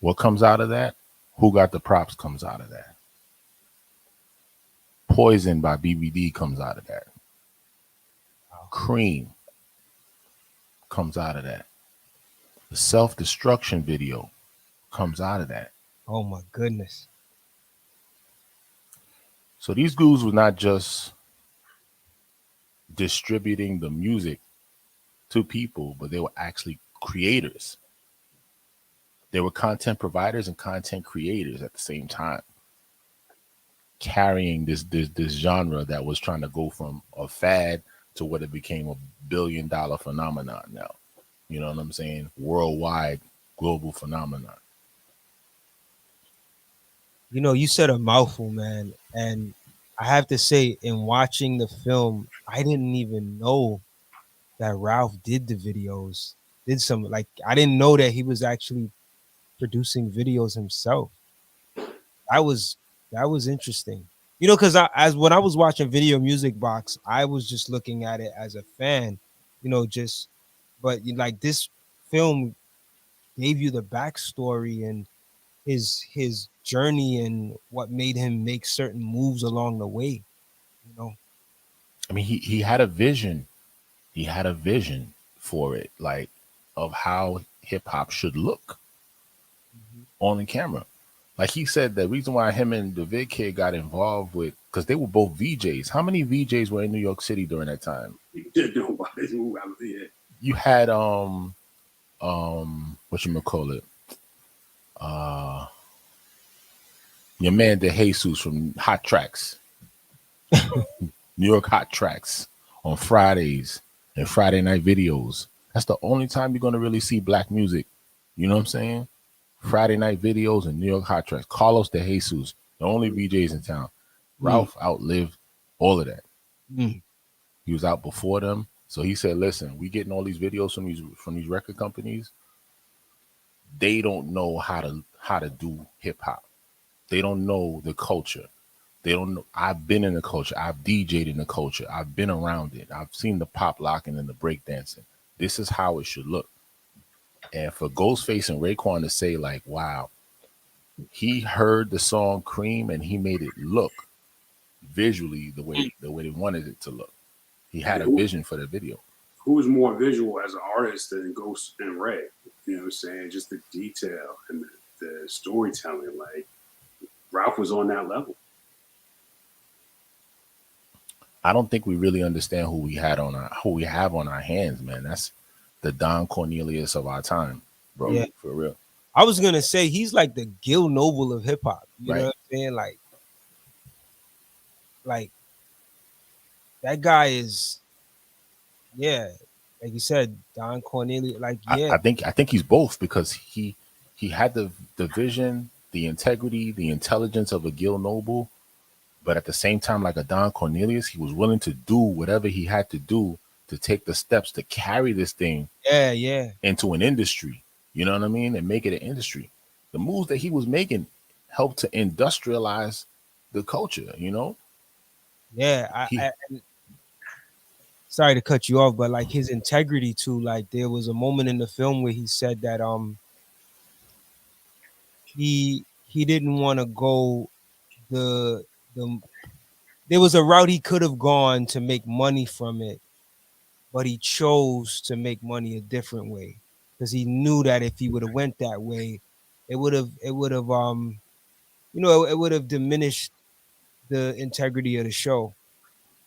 What comes out of that? Who Got the Props comes out of that. Poison by BBD comes out of that. Wow. Cream comes out of that. The Self-Destruction video comes out of that. Oh my goodness. So these dudes were not just distributing the music to people, but they were actually creators. They were content providers and content creators at the same time, carrying this genre that was trying to go from a fad to what it became a billion-dollar phenomenon now. You know what I'm saying? Worldwide, global phenomenon. You know, you said a mouthful, man. And I have to say, in watching the film, I didn't even know that Ralph did the videos. Did some, like, I didn't know that he was actually producing videos himself. That was that was interesting. You know, because as when I was watching Video Music Box, I was just looking at it as a fan. You know, just like this film gave you the backstory and his journey and what made him make certain moves along the way. You know. I mean, he had a vision. He had a vision for it, like of how hip hop should look Mhm. on the camera. Like he said, the reason why him and the Vid Kid got involved with, because they were both VJs. How many VJs were in New York City during that time? Nobody. Yeah. You had what you gonna call it? Uh, your man De Jesus from Hot Tracks, New York Hot Tracks, on Fridays and Friday night videos. That's the only time you're gonna really see black music. You know what I'm saying? Friday night videos and New York Hot Tracks. Carlos De Jesus, the only VJs in town. Mm, Ralph outlived all of that. mm. He was out before them. So he said, listen, we getting all these videos from these record companies. They don't know how to do hip hop. They don't know the culture. They don't know. I've been in the culture. I've DJ'd in the culture. I've been around it. I've seen the pop locking and the break dancing. This is how it should look. And for Ghostface and Raekwon to say, like, wow, he heard the song Cream and he made it look visually the way they wanted it to look. He had Yeah, a vision for the video. who's more visual as an artist than Ghost and Ray? You know what I'm saying? Just the detail and the storytelling. Like Ralph was on that level. I don't think we really understand who we have on our hands, man. That's the Don Cornelius of our time, bro. Yeah. For real. I was gonna say he's like the Gil Noble of hip hop. You know Right. what I'm saying? Like that guy is, yeah, like you said, Don Cornelius. Like, yeah, I think he's both because he had the vision, the integrity, the intelligence of a Gil Noble, but at the same time, like a Don Cornelius, he was willing to do whatever he had to do to take the steps to carry this thing yeah. into an industry. You know what I mean? And make it an industry. The moves that he was making helped to industrialize the culture, you know? Yeah, He and sorry to cut you off, but like his integrity too. Like there was a moment in the film where he said that he didn't want to go the there was a route he could have gone to make money from it, but he chose to make money a different way because he knew that if he would have went that way, it would have it would have diminished the integrity of the show.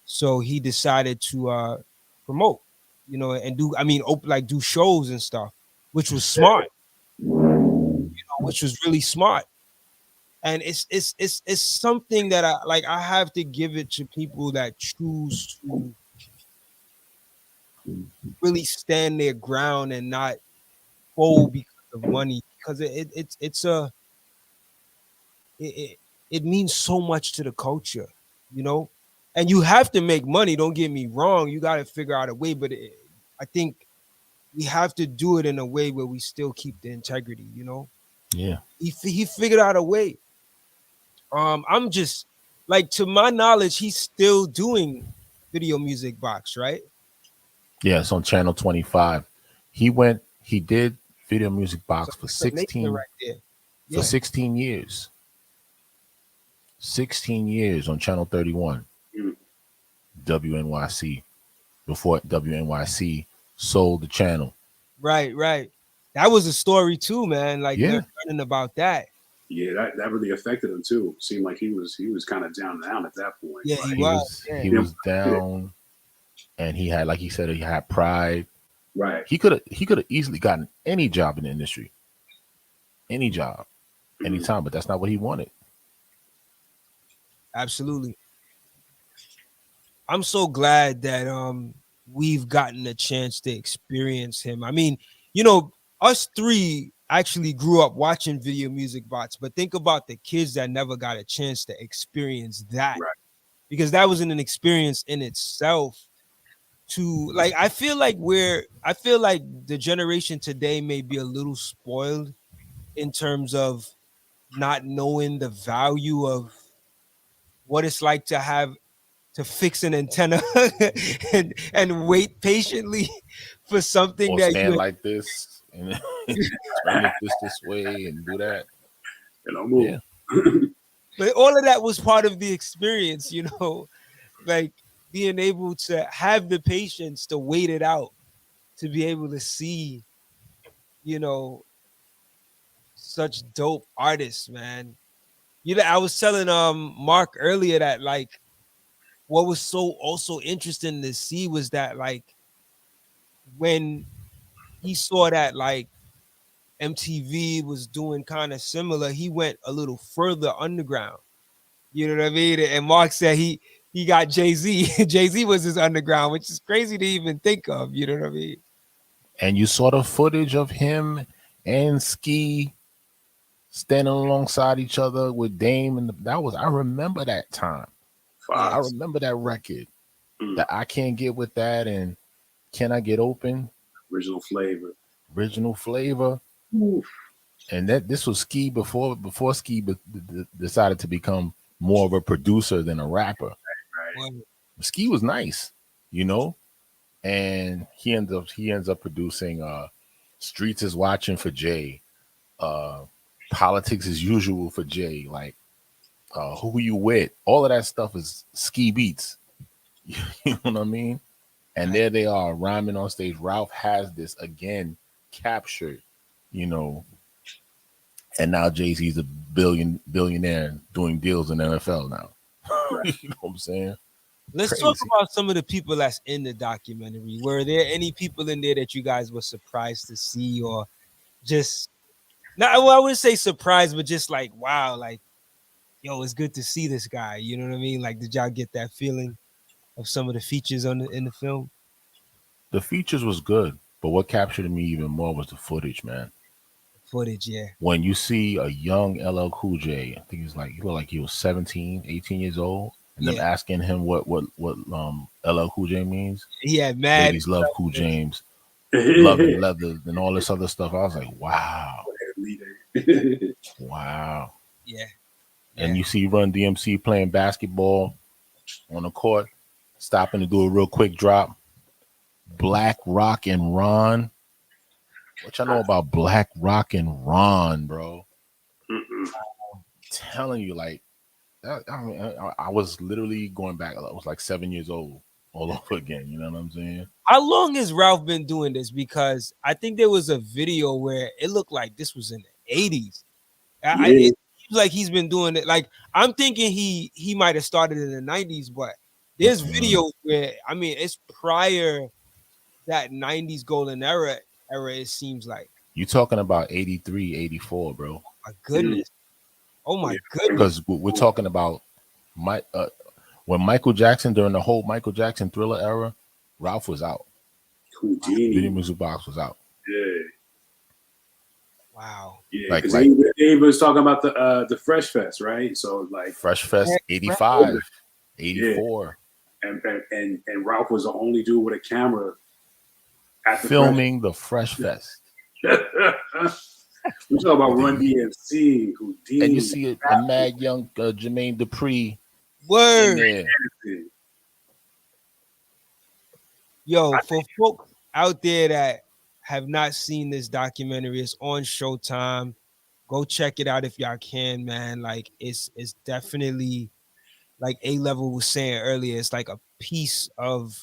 So he decided to promote, and do, I mean, like do shows and stuff, which was smart, which was really smart. And it's something that I like. I have to give it to people that choose to really stand their ground and not fold because of money, because it's a it, it it means so much to the culture, you know. And you have to make money. Don't get me wrong. You got to figure out a way, but I think we have to do it in a way where we still keep the integrity. You know, yeah. he figured out a way. I'm just like, to my knowledge, he's still doing video music box, right? Yeah, it's on channel 25. He did video music So box that's amazing right there. for Yeah, 16 years. 16 years on channel 31, Mm. WNYC, before WNYC sold the channel. right. That was a story too, man. Like Yeah. learning about that. Yeah, that really affected him too. Seemed like he was kind of down at that point. Yeah, he Like, was. Yeah. He was down, and he had, like he said, he had pride. right. He could have easily gotten any job in the industry, any job, Mhm. anytime, but that's not what he wanted. Absolutely. I'm so glad that we've gotten a chance to experience him. I mean, us three actually grew up watching video music bots, but think about the kids that never got a chance to experience that, Right. because that was an experience in itself. To like, I feel like the generation today may be a little spoiled in terms of not knowing the value of what it's like to fix an antenna and wait patiently for something Or that stand you like this and turn it this way and do that. Move. Yeah. but all of that was part of the experience, like being able to have the patience to wait it out, to be able to see, you know, such dope artists, man. I was telling Mark earlier that, like, what was so also interesting to see was that, like, when he saw that like MTV was doing kind of similar, he went a little further underground. You know what I mean? And Mark said he got Jay-Z. Jay-Z was his underground, which is crazy to even think of. You know what I mean? And you saw the footage of him and Ski standing alongside each other with Dame, and that was, I remember that time. I Fox. remember that record. Mm, That I Can't Get With That and Can I Get Open, original flavor. original flavor. Oof. And that this was Ski before Ski decided to become more of a producer than a rapper. Right. Well, Ski was nice, you know, and he ends up producing Streets Is Watching for Jay, uh Politics As Usual for Jay, like Who You With, all of that stuff is Ski beats. You know what I mean? And right. there they are rhyming on stage. Ralph has this again captured, you know, and now Jay-Z's a billionaire doing deals in the NFL now. Right. You know what I'm saying? Let's talk Crazy. about some of the people that's in the documentary. Were there any people in there that you guys were surprised to see, or just not? Well, I wouldn't say surprised, but just like wow, like yo, it's good to see this guy. You know what I mean? Like, did y'all get that feeling of some of the features in the film? The features was good, but what captured me even more was the footage, man. Footage, yeah, When you see a young LL Cool J, I think he looked like he was 17, 18 years old, and them yeah. asking him what LL Cool J means. He had mad. Ladies love Cool James, love and leather, and all this other stuff. I was like, wow, Leader. wow. Yeah, And yeah. you see Run DMC playing basketball on the court, stopping to do a real quick drop. Black Rock and Ron. What y'all know about Black Rock and Ron, bro? Mm-mm. Telling you, like, I mean, I was literally going back. I was like 7 years old all over again. You know what I'm saying? How long has Ralph been doing this? Because I think there was a video where it looked like this was in the 80s. Yeah. It seems like he's been doing it. Like I'm thinking he might have started in the 90s, but there's Mm-mm. videos where I mean it's prior that 90s golden era. It seems like You talking about 83, 84, bro? my Mm. goodness. Oh Yeah. my goodness. Because we're talking about my when Michael Jackson, during the whole Michael Jackson Thriller era, Ralph was out. Video Houdini. Music Box was out. Yeah. Wow. Yeah. Like Because like he was talking about the Fresh Fest, right? So like, Fresh Fest Yeah, 85, yeah. 84. And Ralph was the only dude with a camera at the Filming the Fresh Fest. Fresh. We talk about Run DMC, Houdini. And you see a mad young Jermaine Dupri in Word. there. Yo, for folks out there that have not seen this documentary, it's on Showtime. Go check it out if y'all can, man. Like it's definitely like A Level was saying earlier, it's like a piece of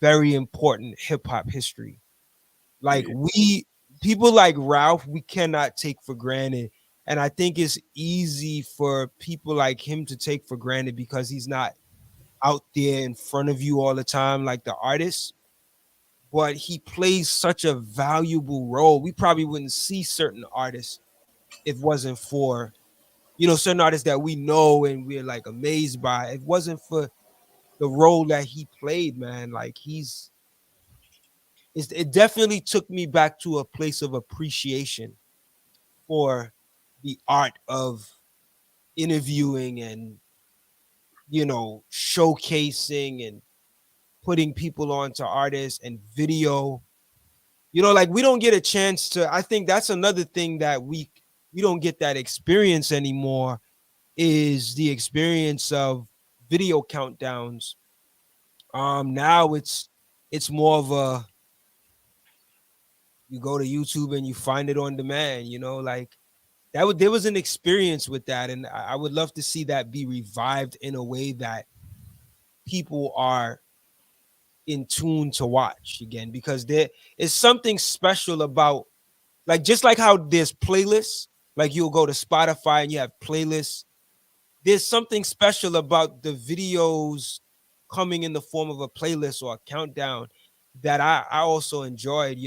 very important hip hop history. Like Yeah. we people like Ralph, we cannot take for granted. And I think it's easy for people like him to take for granted because he's not out there in front of you all the time like the artist. But he plays such a valuable role. We probably wouldn't see certain artists if it wasn't for, certain artists that we know and we're like amazed by. If it wasn't for the role that he played, man, like it definitely took me back to a place of appreciation for the art of interviewing and showcasing and putting people onto artists and video. Like we don't get a chance to. I think that's another thing that we don't get that experience anymore, is the experience of video countdowns. Now it's more of a, you go to YouTube and you find it on demand, like there was an experience with that, and I would love to see that be revived in a way that people are in tune to watch again, because there is something special about, like, just like how there's playlists, like you'll go to Spotify and you have playlists. There's something special about the videos coming in the form of a playlist or a countdown that I also enjoyed.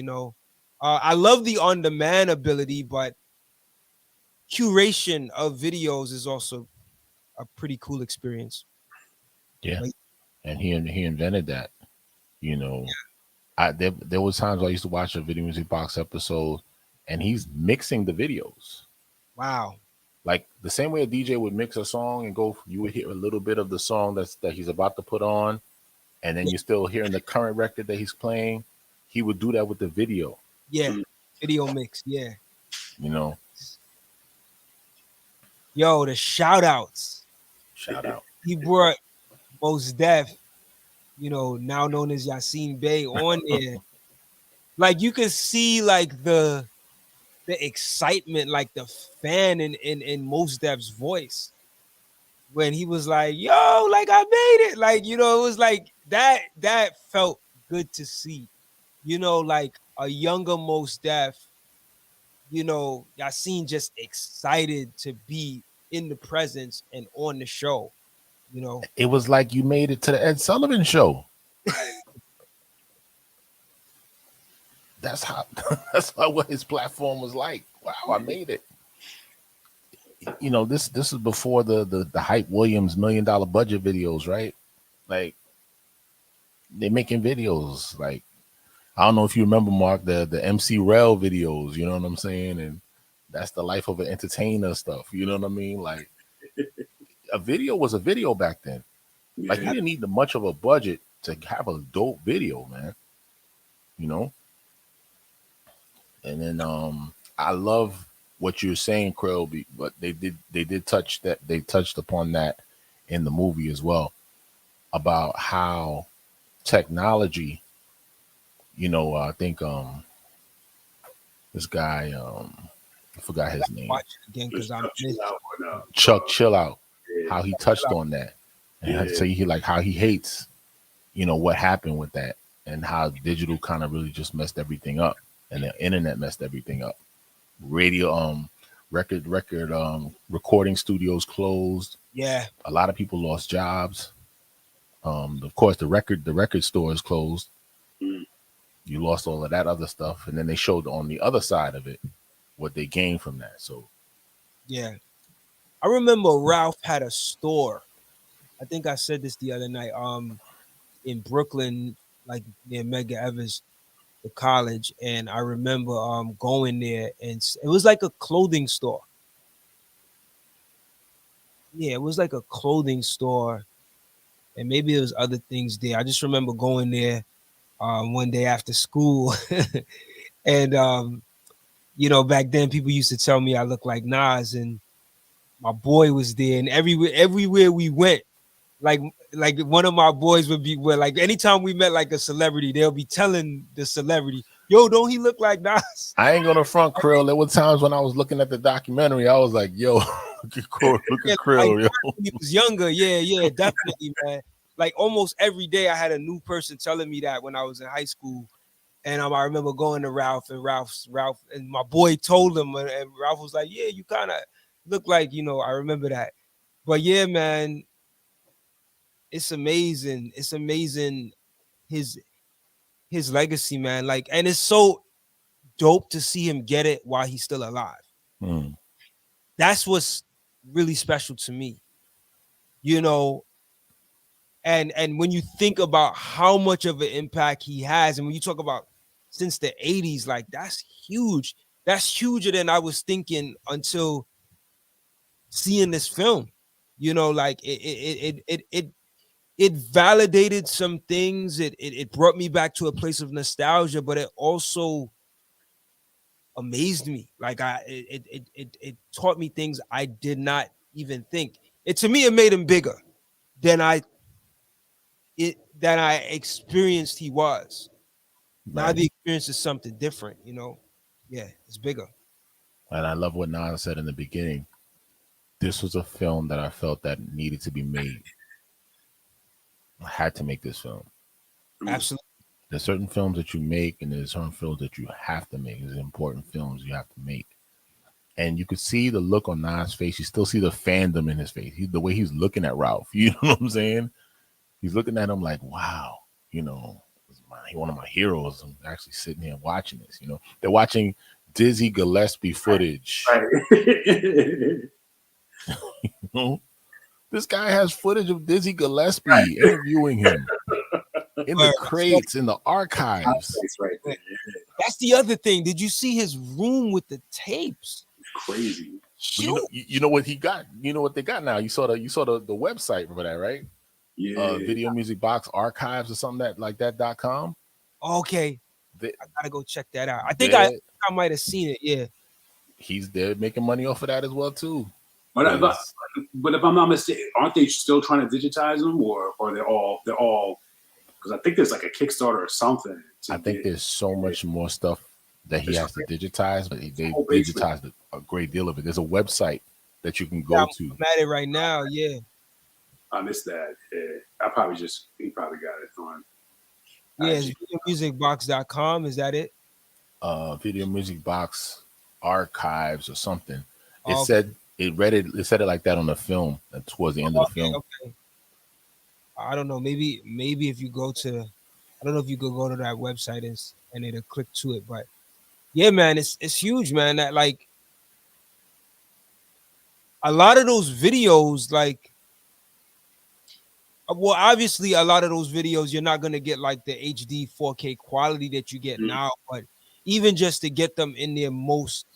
I love the on demand ability, but curation of videos is also a pretty cool experience. Yeah, But and he invented that. You know, there was times I used to watch a video music box episode, and he's mixing the videos wow, like the same way a DJ would mix a song and go. You would hear a little bit of the song that he's about to put on, and then yeah, you're still hearing the current record that he's playing. He would do that with the video. yeah, Mm. video mix, yeah. You know, Yo, the shout outs. shout out. He brought Mos Def, now known as Yasin Bey, on there. Like you could see like the excitement, like the fan in Mos Def's voice when he was like, yo, like I made it. Like, it was like that felt good to see. Like a younger Mos Def, Yasin just excited to be in the presence and on the show, you know. It was like you made it to the Ed Sullivan show. That's how. That's what his platform was like. Wow, I made it. You know, this is before the Hype Williams $1 million budget videos, right? Like they're making videos. Like I don't know if you remember, Mark, the MC Rel videos. You know what I'm saying? And that's the life of an entertainer stuff. You know what I mean? Like a video was a video back then. Like you Yeah. didn't need much of a budget to have a dope video, man. You know. And then I love what you're saying, Krill, but they did touched upon that in the movie as well about how technology, I think this guy I forgot his name. Watch it again because Just I chill missed. out on, Chuck Chill Out, yeah. how he touched on that. And Yeah. so he like how he hates, what happened with that and how digital kind of really just messed everything up and the internet messed everything up. Radio record recording studios closed. Yeah, A lot of people lost jobs. Of course the record stores closed. Mm. You lost all of that other stuff, and then they showed on the other side of it what they gained from that. So yeah. I remember Ralph had a store. I think I said this the other night. In Brooklyn, like near Mega Evers, the college, and I remember going there, and it was like a clothing store. Yeah, it was like a clothing store, and maybe there was other things there. I just remember going there one day after school, and back then people used to tell me I looked like Nas, and my boy was there, and everywhere we went, like one of my boys would be where like anytime we met like a celebrity, they'll be telling the celebrity, "Yo, don't he look like Nas?" I ain't gonna front Krill. There were times when I was looking at the documentary, I was like, "Yo, look at Krill, Like, yo." when he was younger, yeah, definitely, man. Like almost every day, I had a new person telling me that when I was in high school, and I remember going to Ralph, and Ralph, and my boy told him, and Ralph was like, "Yeah, you kind of look like, I remember that." But yeah, man, it's amazing. It's amazing his his legacy, man. Like, and it's so dope to see him get it while he's still alive. Hmm. That's what's really special to me, you know. And when you think about how much of an impact he has, and when you talk about since the 80s, like that's huge. That's huger than I was thinking until seeing this film. Like it validated some things. It brought me back to a place of nostalgia, but it also amazed me. Like it taught me things I did not even think. It to me it made him bigger than I experienced he was. Now Right. the experience is something different, Yeah, it's bigger. And I love what Nas said in the beginning. This was a film that I felt that needed to be made. I had to make this film. Absolutely. There's certain films that you make, and there's certain films that you have to make. There's important films you have to make. And you could see the look on Nas' face. You still see the fandom in his face. The way he's looking at Ralph. You know what I'm saying? He's looking at him like, wow, one of my heroes. I'm actually sitting here watching this. They're watching Dizzy Gillespie footage. Right. This guy has footage of Dizzy Gillespie interviewing him in the crates, in the archives. Right there. That's the other thing. Did you see his room with the tapes? It's crazy. You know what he got? You know what they got now? You saw the website for that, right? Yeah. Video Music Box Archives or something that.com. Okay. I gotta go check that out. I think I might have seen it. Yeah. He's there making money off of that as well too. But if I'm not mistaken, aren't they still trying to digitize them, or they're all? Because I think there's like a Kickstarter or something. I think there's so much more stuff that he has to digitize, but they digitized a great deal of it. There's a website that you can go to. I'm at it right now. Yeah. I missed that. Yeah. He probably got it on. Yeah, videomusicbox.com. Is that it? Video Music Box Archives or something. It said it like that on the film towards the end of the film. Okay. I don't know. Maybe if you go to, I don't know if you could go to that website and it'll click to it, but yeah, man, it's huge, man. That like a lot of those videos, like, well, obviously a lot of those videos you're not gonna get like the HD 4K quality that you get now, but even just to get them in their most,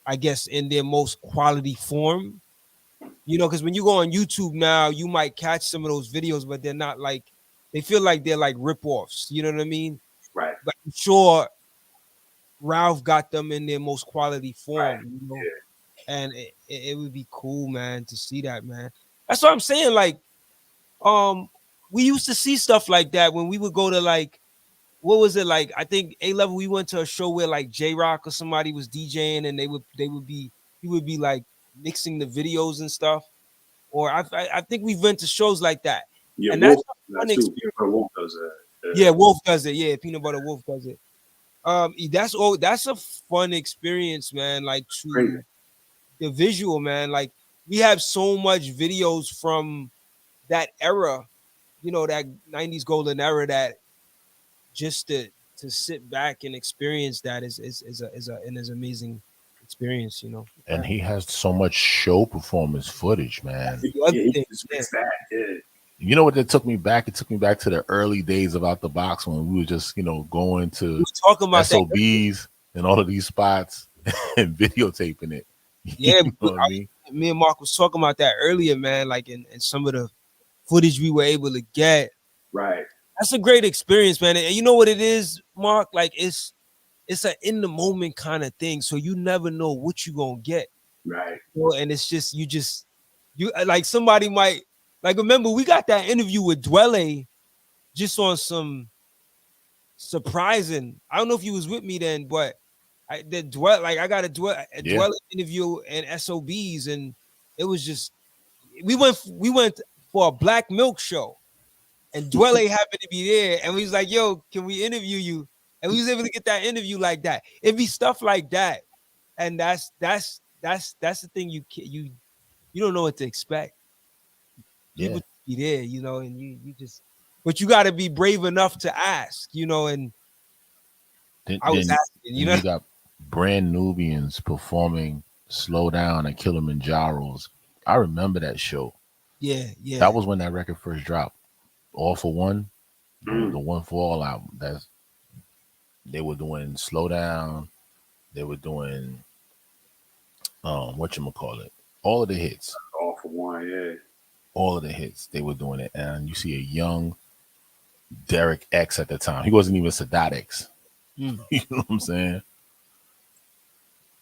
I guess, in their most quality form, because when you go on YouTube now, you might catch some of those videos, but they're not like, they feel like they're like rip-offs. You know what I mean? Right. But I'm sure Ralph got them in their most quality form, Yeah. And it would be cool, man, to see that, man. That's what I'm saying. Like, we used to see stuff like that when we would go to, like, what was it, like? I think A-Level, we went to a show where like J-Rock or somebody was DJing, and he would be like mixing the videos and stuff. Or I think we've went to shows like that. Yeah, and Wolf, that's fun experience. Wolf does that. Yeah, Wolf does it. Yeah, Peanut Butter Wolf does it. That's a fun experience, man. Like, to the visual, man. Like, we have so much videos from that era, that 90s golden era, that just to sit back and experience that is an amazing experience, And he has so much show performance footage, man. You know what? It took me back to the early days of Out the Box, when we were just, going to SOBs and all of these spots and videotaping it. Yeah, me and Mark was talking about that earlier, man. Like, in some of the footage we were able to get. Right. That's a great experience, man. And you know what it is, Mark? Like, it's an in the moment kind of thing. So you never know what you're gonna get. Right. And it's just you like, somebody might, like, remember we got that interview with Dwelle just on some surprising. I don't know if you was with me then, but I got a Dwelle interview and SOBs, and it was just, we went for a Black Milk show, and Dwelle happened to be there, and we was like, yo, can we interview you? And we was able to get that interview like that. It'd be stuff like that. And that's the thing, you don't know what to expect. People be there, and you just, but you got to be brave enough to ask, and I was asking, you got Brand Nubians performing Slow Down at Kilimanjaro's. I remember that show. Yeah. That was when that record first dropped. All for One, the One for All album. They were doing Slow Down. They were doing whatchamacallit, all of the hits. All for One, yeah. All of the hits, they were doing it. And you see a young Derek X at the time. He wasn't even Sadat X. You know what I'm saying?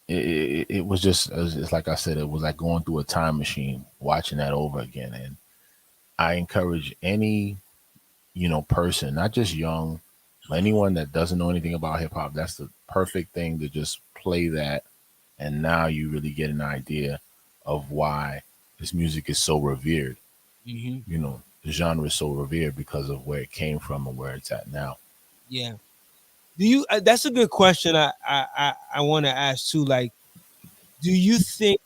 It was just, it's like I said, it was like going through a time machine, watching that over again. And I encourage any, person, not just young, anyone that doesn't know anything about hip hop, that's the perfect thing to just play that. And now you really get an idea of why this music is so revered. The genre is so revered because of where it came from and where it's at now. Yeah. Do you? That's a good question. I want to ask too. Like, do you think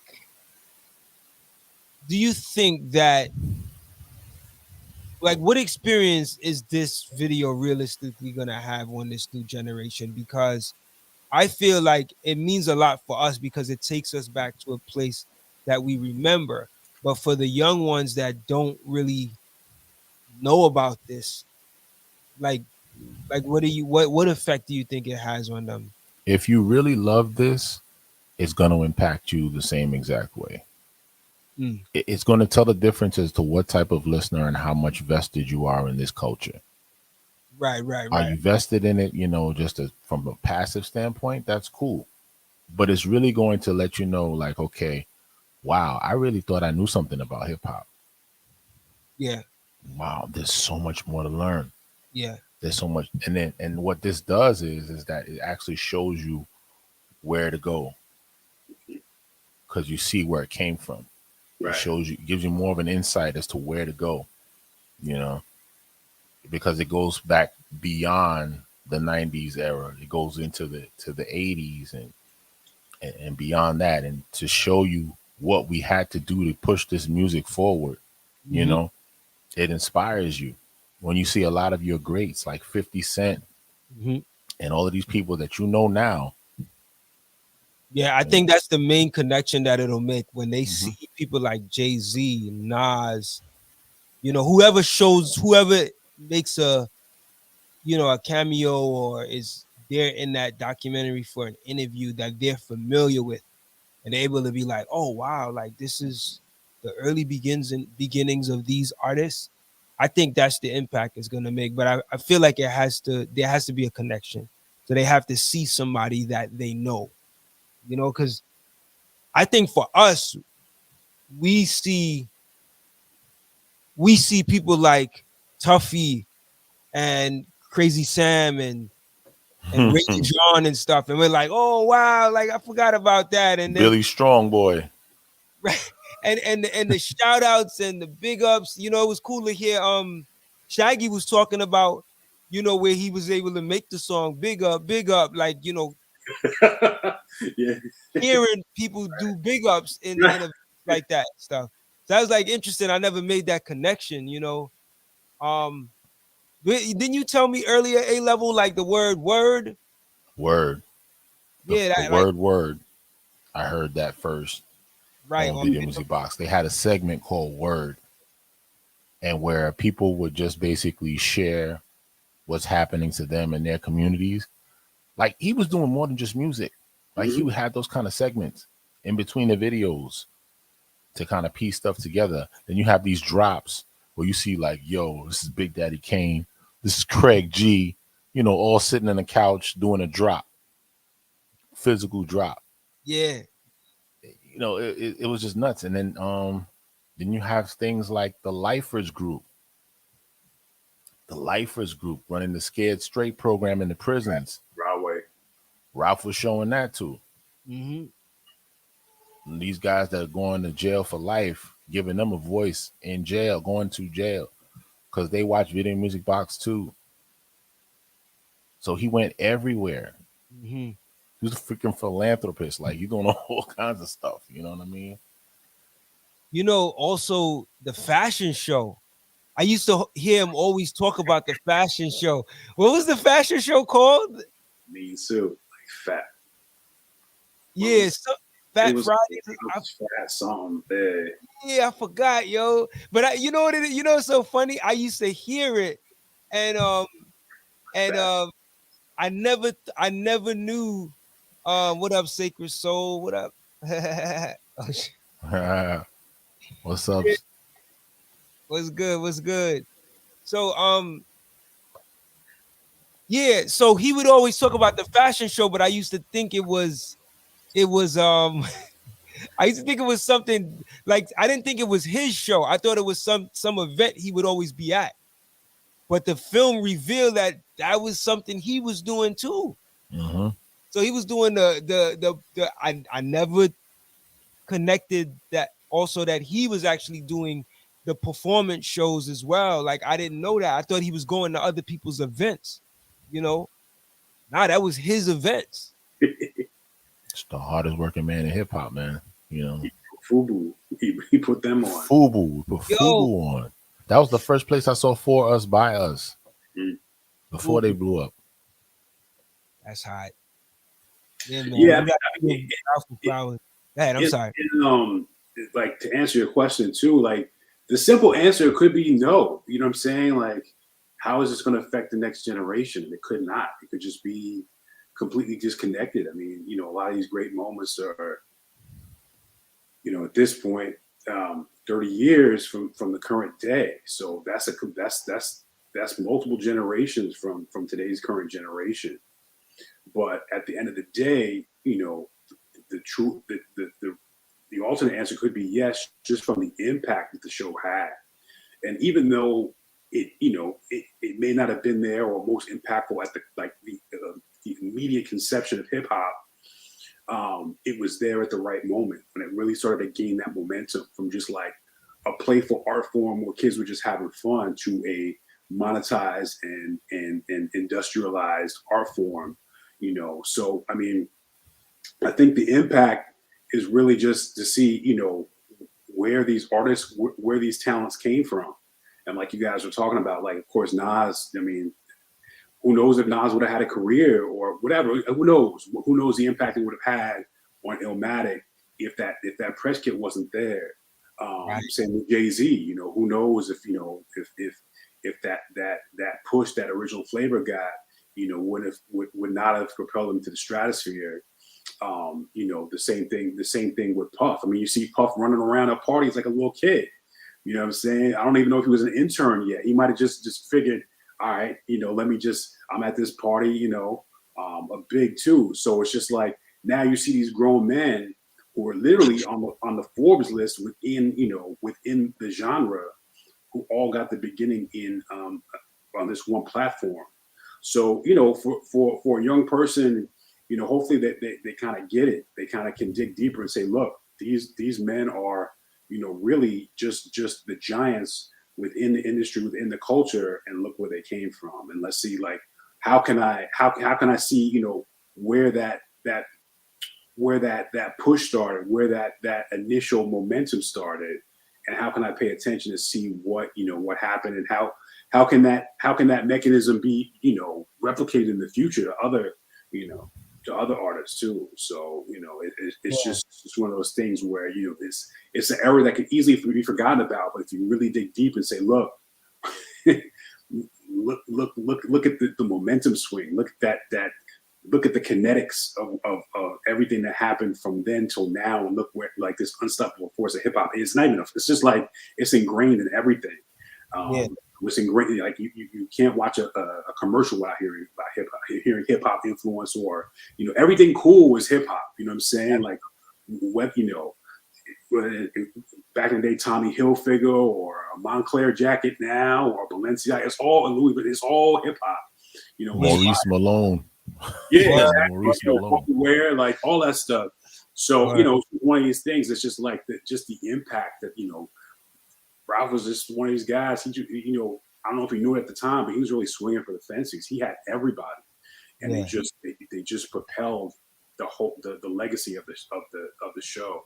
that like what experience is this video realistically gonna have on this new generation? Because I feel like it means a lot for us because it takes us back to a place that we remember. But for the young ones that don't really know about this, like what do you what effect do you think it has on them? If you really love this, it's going to impact you the same exact way. Mm, It's going to tell the difference as to what type of listener and how much vested you are in this culture. right, right, Are right. you vested in it, just from a passive standpoint? That's cool. But it's really going to let you know, like, okay, wow, I really thought I knew something about hip hop. Yeah, Wow, there's so much more to learn. yeah. There's so much. And what this does is that it actually shows you where to go because you see where it came from. It Right. shows you, gives you more of an insight as to where to go, you know, because it goes back beyond the 90s era. It goes into the 80s and beyond that, and to show you what we had to do to push this music forward, you Hmm. know, it inspires you when you see a lot of your greats like 50 Cent Hmm. and all of these people that you know now. Yeah, I think that's the main connection that it'll make when they Mm-hmm. see people like Jay-Z, Nas, whoever makes a cameo or is there in that documentary for an interview that they're familiar with and they're able to be like, oh wow, like this is the early beginnings of these artists. I think that's the impact it's gonna make. But I feel like there has to be a connection. So they have to see somebody that they know, because I think for us, we see we see people like Tuffy and Crazy Sam and Ray John and stuff, and we're like, oh wow, like I forgot about that. And then Billy Strong Boy. right, and the shout outs and the big ups, it was cool to hear Shaggy was talking about, where he was able to make the song big up, like, Yeah. hearing people do big ups in a like that stuff. So that was like interesting. I never made that connection. Um didn't you tell me earlier, A level, like the word? Word. The, Yeah, the that like word. I heard that first right on on Video video. Music Box. They had a segment called Word, and where people would just basically share what's happening to them in their communities. Like he was doing more than just music. Like he Hmm. would have those kind of segments in between the videos to kind of piece stuff together. Then you have these drops where you see like, yo, this is Big Daddy Kane, this is Craig G, all sitting on the couch doing a drop, physical drop. Yeah. It was just nuts. And then you have things like the Lifers Group running the Scared Straight program in the Right. prisons. Broadway. Ralph was showing that too. Hmm. And these guys that are going to jail for life, giving them a voice in jail, going to jail because they watch Video Music Box too. So he went everywhere. Hmm. He was a freaking philanthropist. Like he's doing all kinds of stuff. You know what I mean? Also the fashion show. I used to hear him always talk about the fashion show. What was the fashion show called? Me too. Like fat. What Yeah, was so, it? Fat Was Fridays. fat something. Yeah. Yeah, I forgot, yo. But you know what it is? It's so funny. I used to hear it, and and Fat. I never knew. What up, Sacred Soul? What up? Oh, shit. What's up? What's good? What's good? So yeah. So he would always talk about the fashion show, but I used to think it was I used to think it was something like I didn't think it was his show. I thought it was some event he would always be at. But the film revealed that was something he was doing too. Mm-hmm. So he was doing the I never connected that also that he was actually doing the performance shows as well. Like I didn't know that. I thought he was going to other people's events. You know, nah, that was his events. It's the hardest working man in hip hop, man. Fubu. He put them on. Fubu, we put Yo, Fubu on. That was the first place I saw For Us by Us Mm. before they blew up. That's hot. Yeah, man. Yeah, We got I to give mean, Alpha flowers. Go ahead. I'm it, sorry. like to answer your question too, like the simple answer could be no. You know what I'm saying? Like, how is this going to affect the next generation? And it could not. It could just be completely disconnected. I mean, a lot of these great moments are, at this point, 30 years from the current day. So that's multiple generations from today's current generation. But at the end of the day, the truth, the alternate answer could be yes, just from the impact that the show had. And even though it may not have been there or most impactful at the immediate conception of hip hop, it was there at the right moment when it really started to gain that momentum from just like a playful art form where kids were just having fun to a monetized and industrialized art form. So I mean, I think the impact is really just to see, where these artists, where these talents came from. And like you guys were talking about, like, of course, Nas, I mean, who knows if Nas would have had a career or whatever, who knows? Who knows the impact it would have had on Illmatic if that press kit wasn't there. Right. Same with Jay-Z, who knows if that push that original flavor got, would not have propelled him to the stratosphere. The same thing with Puff. I mean, you see Puff running around at parties like a little kid. You know what I'm saying? I don't even know if he was an intern yet. He might have just figured, all right, I'm at this party, a big two. So it's just like now you see these grown men who are literally on the Forbes list within the genre, who all got the beginning in on this one platform. So for a young person, hopefully they kind of get it. They kind of can dig deeper and say, look, these men are really just the giants within the industry, within the culture, and look where they came from. And let's see, like, how can I see where that push started, where that initial momentum started, and how can I pay attention to see what happened, and how can that mechanism be replicated in the future to other artists too. So it's Yeah. just one of those things where it's an era that could easily be forgotten about, but if you really dig deep and say, look, look at the momentum swing, look at that look at the kinetics of everything that happened from then till now, and look where like this unstoppable force of hip hop is. Not even enough. It's just like it's ingrained in everything. Yeah. It's ingrained. Like you can't watch a commercial without hearing about hip hop, hearing hip hop influence, or everything cool was hip hop. You know what I'm saying? Like what back in the day, Tommy Hilfiger or a Montclair jacket now, or Balenciaga. It's all Louis, but it's all hip hop. Maurice Malone. Yeah, Word. exactly. Maurice Malone. Wear, like all that stuff. So Word. one of these things. It's just like just the impact that Ralph was just one of these guys. He I don't know if he knew it at the time, but he was really swinging for the fences. He had everybody, and Yeah. they just propelled the legacy of the show.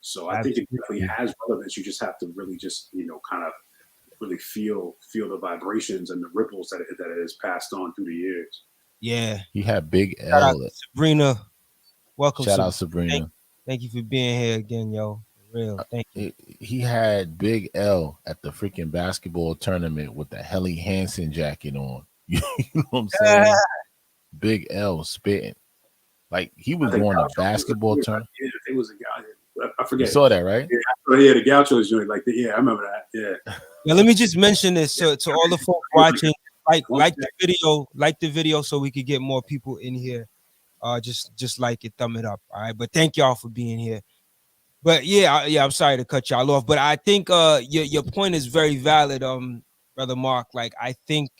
So I think it Absolutely. definitely has relevance. You just have to really just kind of really feel the vibrations and the ripples that it has passed on through the years. Yeah. He had Big Shout out L. to Sabrina. Welcome, Shout out Sabrina. Sabrina. Thank you for being here again, yo. For real. Thank you. He had Big L at the freaking basketball tournament with the Helly Hansen jacket on. You know what I'm saying? Big L spitting. Like he was going to basketball tournament. Yeah, it was a guy. I You forget. saw that, right? Yeah, the Gauchos joint. Like, yeah, I remember that. Yeah. Now let me just mention this to all the folks watching. Like the video, so we could get more people in here. Just like it, thumb it up. All right. But thank y'all for being here. But yeah, I'm sorry to cut y'all off. But I think your point is very valid, brother Mark. Like I think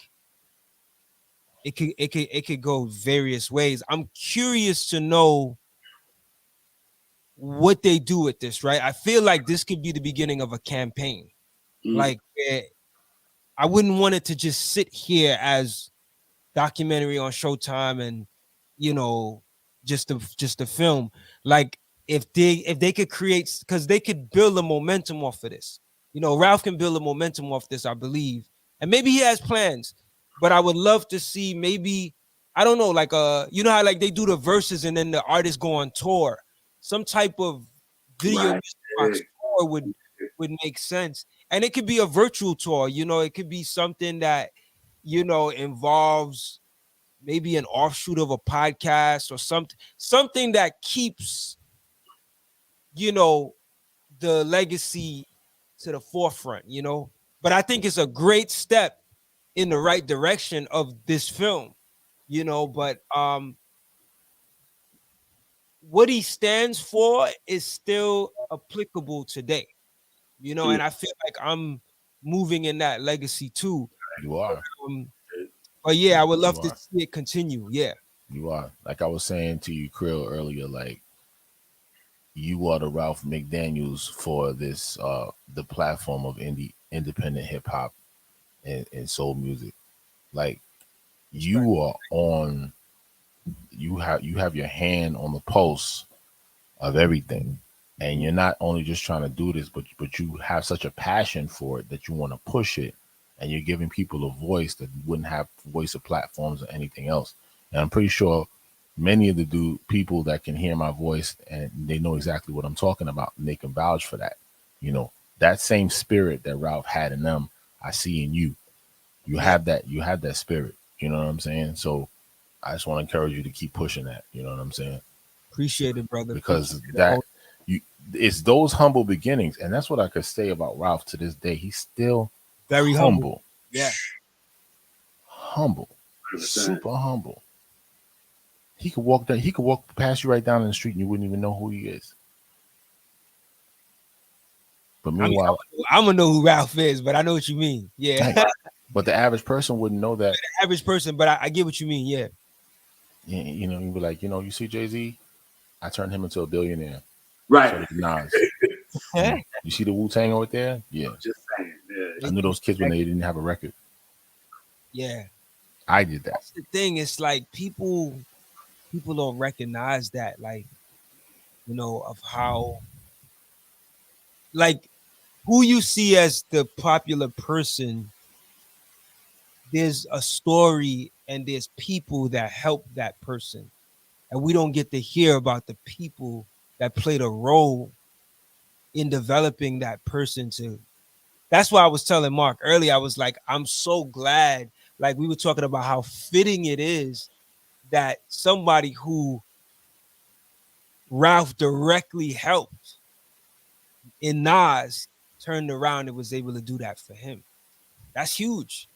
it could go various ways. I'm curious to know what they do with this, right? I feel like this could be the beginning of a campaign. Like I wouldn't want it to just sit here as documentary on Showtime and just the film. Like if they could create, because they could build a momentum off of this. You know, Ralph can build a momentum off this, I believe. And maybe he has plans, but I would love to see maybe, I don't know, like you know how like they do the verses and then the artists go on tour. Some type of video Right. music box tour would make sense. And it could be a virtual tour, you know, it could be something that, you know, involves maybe an offshoot of a podcast or something that keeps, you know, the legacy to the forefront, you know. But I think it's a great step in the right direction of this film, you know. But what he stands for is still applicable today, you know. Mm. And I feel like I'm moving in that legacy too. You are. Um, but yeah, I would You love to are. see it continue. Yeah, You are. Like I was saying to you, Krill, earlier, like you are the Ralph McDaniels for this the platform of independent hip hop and soul music. Like respect. you are on you have your hand on the pulse of everything. And you're not only just trying to do this, but you have such a passion for it that you want to push it, and you're giving people a voice that wouldn't have voice of platforms or anything else. And I'm pretty sure many of the people that can hear my voice and they know exactly what I'm talking about, and they can vouch for that. You know, that same spirit that Ralph had in them, I see in you. You Yeah, have that. You have that spirit. You know what I'm saying? So I just want to encourage you to keep pushing that. You know what I'm saying? appreciate it, brother. Because Appreciate it. that you it's those humble beginnings, and that's what I could say about Ralph to this day. He's still Very humble. humble, Yeah, humble, 100%. super humble. He could walk down, he could walk past you right down in the street, and you wouldn't even know who he is. But I mean, meanwhile, I'm gonna know who Ralph is, but I know what you mean. Yeah, right, but the average person wouldn't know that. average person, but I get what you mean. Yeah, You know, you'd be like, you see Jay-Z, I turned him into a billionaire. So Right. did Nas. You see the Wu-Tang right there? Yeah. Just saying. I Yeah. knew those kids when they didn't have a record. yeah. I did that. That's the thing. It's like people don't recognize that, like, you know, of how, like, who you see as the popular person. There's a story and there's people that help that person, and we don't get to hear about the people that played a role in developing that person to. That's why I was telling Mark earlier. I was like, I'm so glad. Like we were talking about how fitting it is that somebody who Ralph directly helped in Nas turned around and was able to do that for him. That's huge.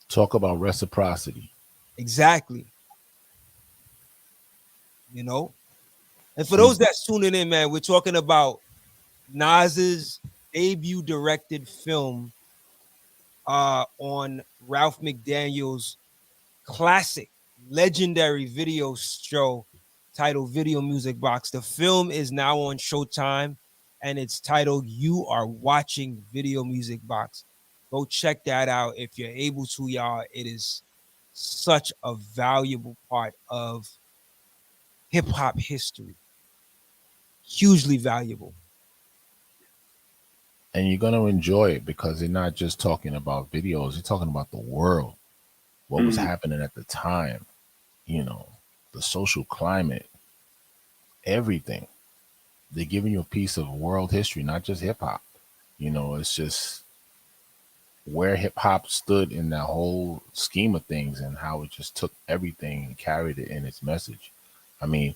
Talk about reciprocity. Exactly. You know? And for See, those that's tuning in, man, we're talking about Nas's debut directed film on Ralph McDaniels' classic, legendary video show titled Video Music Box. The film is now on Showtime and it's titled You Are Watching Video Music Box. Go check that out if you're able to, y'all. It is such a valuable part of hip hop history. Hugely valuable. and you're gonna enjoy it because they're not just talking about videos; they're talking about the world, what was Mm. happening at the time, you know, the social climate, everything. They're giving you a piece of world history, not just hip hop. You know, it's just where hip hop stood in that whole scheme of things and how it just took everything and carried it in its message. I mean,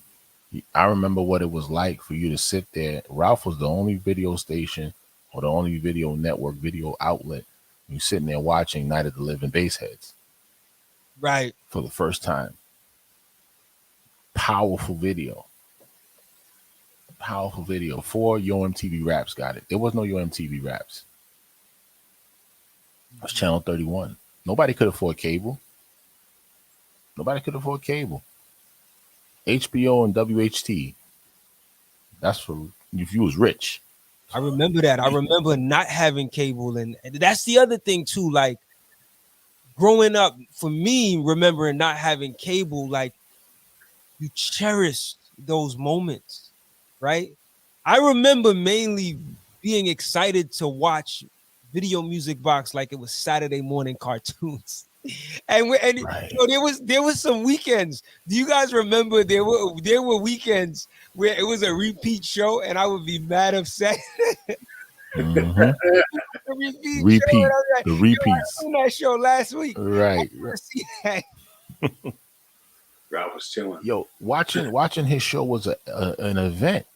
I remember what it was like for you to sit there. Ralph was the only video station or the only video network, video outlet. You sitting there watching Night of the Living Bassheads Right. for the first time. Powerful video. Powerful video. 4 Yo MTV Raps got it. There was no Yo MTV Raps. It was Channel 31. Nobody could afford cable. Nobody could afford cable. HBO and WHT. That's for if you was rich. I remember that. I remember not having cable, and that's the other thing too. Like growing up, for me, remembering not having cable, like you cherish those moments, right? I remember mainly being excited to watch Video Music Box like it was Saturday morning cartoons. And Right. there was some weekends. Do you guys remember there were weekends where it was a repeat show and I would be mad upset. Mm-hmm. The repeat show, and Repeat. I was like, The yo, I repeats. seen that show last week. Right. I see that. Ralph was chilling. Yo, watching his show was an event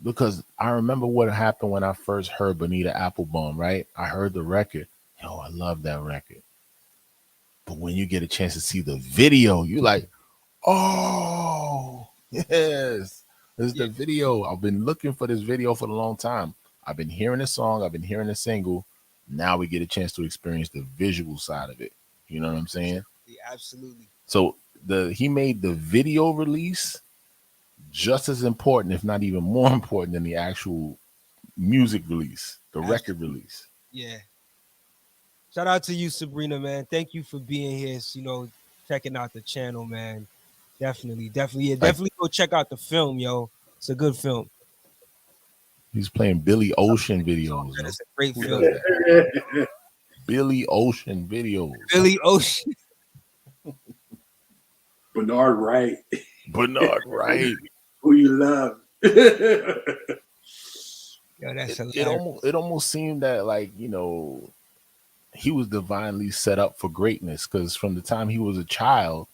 because I remember what happened when I first heard Bonita Applebum. Right, I heard the record. Yo, I love that record. But when you get a chance to see the video, you're like, oh yes, this is Yeah, the video. I've been looking for this video for a long time. I've been hearing the song. I've been hearing the single. Now we get a chance to experience the visual side of it. You know what I'm saying? absolutely. So he made the video release just as important, if not even more important, than the actual music release, the record release. Yeah. Shout out to you, Sabrina, man. Thank you for being here. Checking out the channel, man. Definitely. Yeah, definitely go check out the film, yo. It's a good film. He's playing Billy Ocean videos. Yo. It's a great Who film. does that? Billy Ocean videos. Billy Ocean. Bernard Wright. Bernard Wright. Who you love. Yo, that's it almost seemed that, like, you know, he was divinely set up for greatness, because from the time he was a child,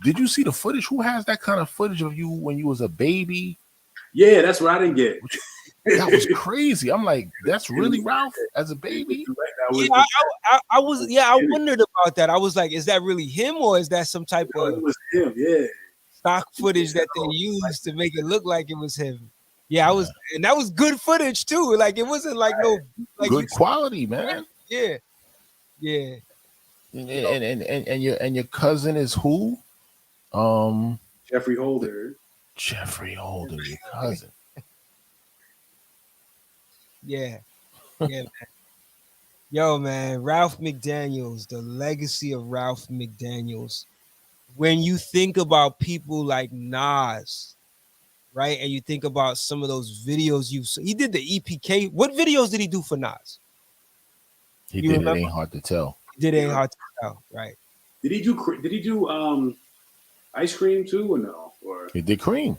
did you see the footage? Who has that kind of footage of you when you was a baby? Yeah, that's what I didn't get. That was crazy. I'm like, that's really Ralph as a baby? Yeah, I wondered about that. I was like, is that really him, or is that some type of it was him, yeah. stock footage that they used to make it look like it was him? Yeah, and that was good footage too. Like, it wasn't like no like good quality, man. Yeah. Yeah. And your cousin is who? Jeffrey Holder. Jeffrey Holder, your cousin. Yeah. Yeah, man. Yo, man, Ralph McDaniels, the legacy of Ralph McDaniels. When you think about people like Nas, right? And you think about some of those videos he did the EPK. What videos did he do for Nas? He did It Ain't Hard to Tell. He did Ain't Hard to Tell, right? Did he do ice cream too, or no? Or he did Cream.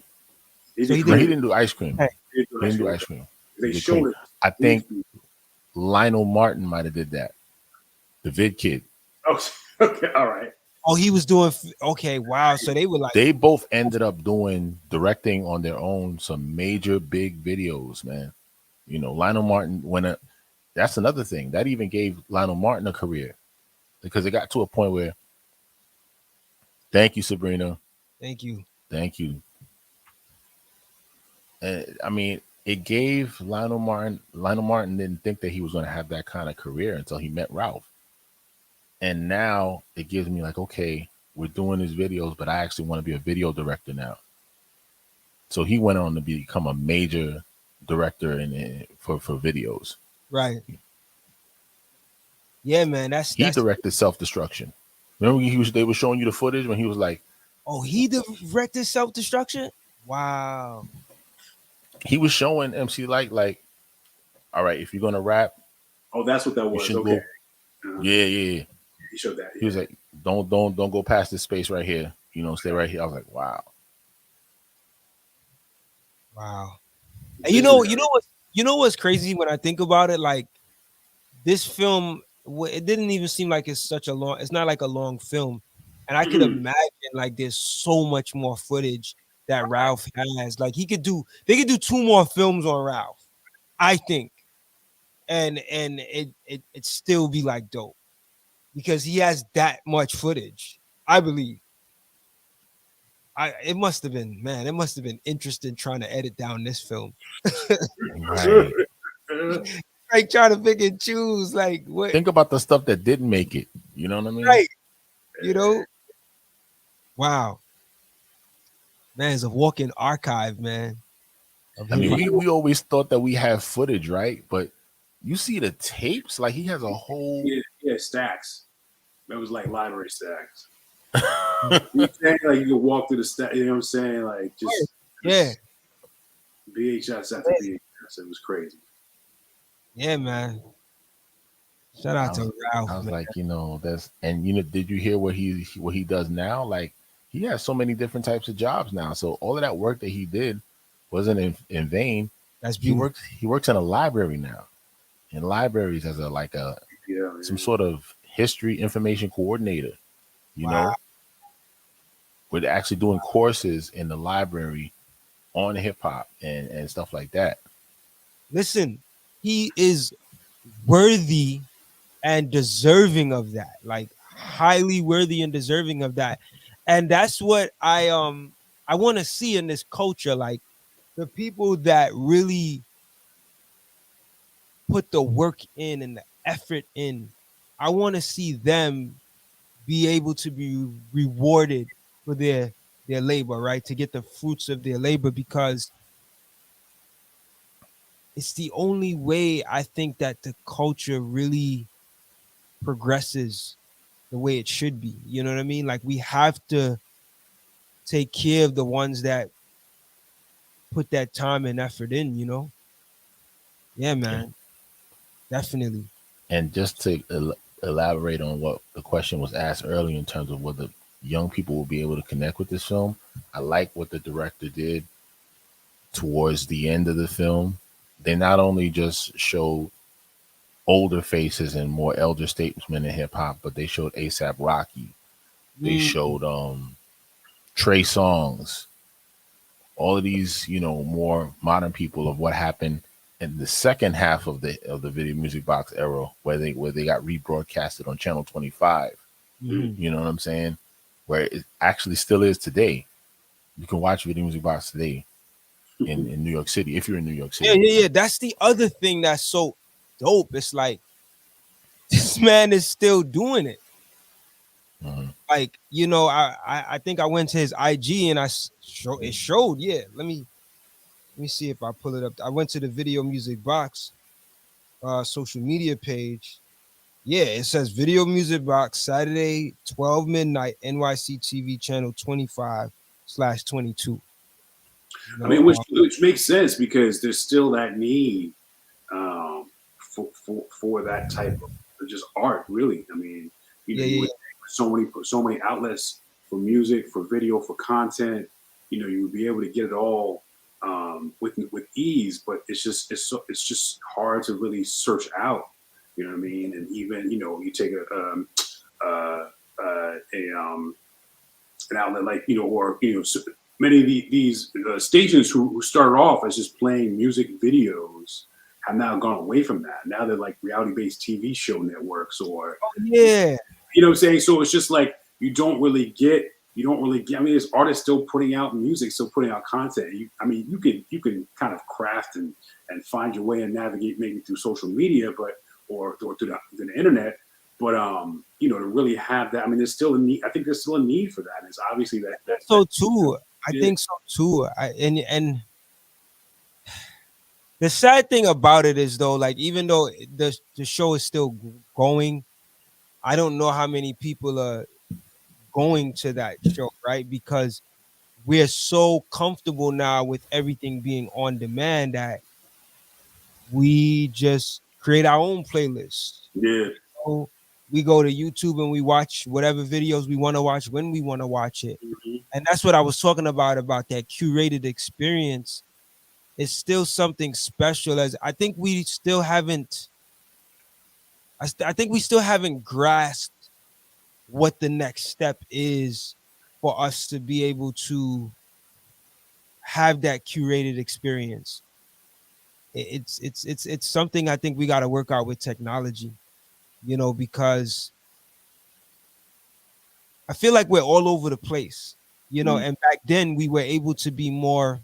He didn't do ice cream. Hey. He didn't do ice cream. They showed cream. it. I think Lionel Martin might have did that. The Vid Kid. Oh, okay, all right. Oh, he was doing okay. Wow. So they were like, they both ended up directing on their own some major big videos, man. You know, Lionel Martin that's another thing that even gave Lionel Martin a career, because it got to a point where. Thank you, Sabrina. Thank you. I mean, it gave Lionel Martin. Lionel Martin didn't think that he was going to have that kind of career until he met Ralph. And now it gives me like, okay, we're doing these videos, but I actually want to be a video director now. So he went on to become a major director for videos. Right. Yeah, man. He directed Self-Destruction. Remember they were showing you the footage when he was like, oh, he directed Self-Destruction? Wow. He was showing MC Light like, all right, if you're gonna rap. Oh, that's what that was. Okay. Yeah. He showed that. Yeah. He was like, don't go past this space right here. You know, stay right here. I was like, wow. And you know what's crazy when I think about it? Like, this film, it didn't even seem like it's not like a long film. And I could imagine like there's so much more footage that Ralph has. Like, they could do 2 more films on Ralph, I think. And it still be like dope, because he has that much footage, I believe. It must have been interesting trying to edit down this film. Right. Like, trying to pick and choose, like, what. Think about the stuff that didn't make it. You know what I mean? Right. You know? Wow. Man, it's a walking archive, man. I mean, we always thought that we have footage, right? But you see the tapes, like he has a whole stacks. That was like library stacks. You saying, like, you can walk through the stack, you know what I'm saying? Like, just VHS after VHS. It was crazy. Yeah, man. Shout I out was to I Ralph, was man. like, that's, and did you hear what he does now? Like, he has so many different types of jobs now. So all of that work that he did wasn't in vain. That's beautiful. He works in a library now. In libraries as a Yeah, some man. sort of history information coordinator, you Wow. know, with actually doing courses in the library on hip hop and stuff like that. Listen, he is worthy and deserving of that. Like highly worthy and deserving of that. And that's what I want to see in this culture. Like the people that really put the work in and the effort in. I want to see them be able to be rewarded for their labor, right? To get the fruits of their labor, because it's the only way I think that the culture really progresses the way it should be. You know what I mean? Like we have to take care of the ones that put that time and effort in, you know? Yeah, And, man. Definitely. and just to elaborate on what the question was asked earlier in terms of whether young people will be able to connect with this film, I like what the director did towards the end of the film. They not only just showed older faces and more elder statesmen in hip hop, but they showed ASAP Rocky. They Mm, showed Trey Songs, all of these, more modern people of what happened in the second half of the video music box era, where they got rebroadcasted on Channel 25. mhm. You know what I'm saying? Where it actually still is today. You can watch Video Music Box today in New York City if you're in New York Yeah, City. yeah, yeah. That's the other thing that's so dope. It's like this man is still doing it. Hmm. Like, I think I went to his IG and it showed. Yeah, let me see if I pull it up. I went to the Video Music Box social media page. Yeah, it says Video Music Box Saturday 12 midnight NYC TV channel 25/22. You I know, mean, which makes sense because there's still that need for that type of just art. Really, I mean, yeah, you yeah, would think so many outlets for music, for video, for content. You would be able to get it all with ease, but it's just hard to really search out. You know what I mean? And even you take uh, an outlet like or so many of these stations who started off as just playing music videos have now gone away from that. Now they're like reality-based TV show networks, or yeah. what I'm saying. So it's just like you don't really get. I mean, there's artists still putting out music, still putting out content. I mean, you can kind of craft and find your way and navigate maybe through social media, but or through the internet. But to really have that, I mean, there's still a need. I think there's still a need for that. And it's obviously that So too. I yeah, think so too. And the sad thing about it is though, like even though the show is still going, I don't know how many people are going to that show, right? Because we're so comfortable now with everything being on demand that we just create our own playlists. yeah, So we go to YouTube and we watch whatever videos we want to watch when we want to watch it. mhm, And that's what I was talking about that curated experience. It's still something special. As I think we still haven't I think we still haven't grasped what the next step is for us to be able to have that curated experience. It's something I think we got to work out with technology, because I feel like we're all over the place, mhm, and back then we were able to be more,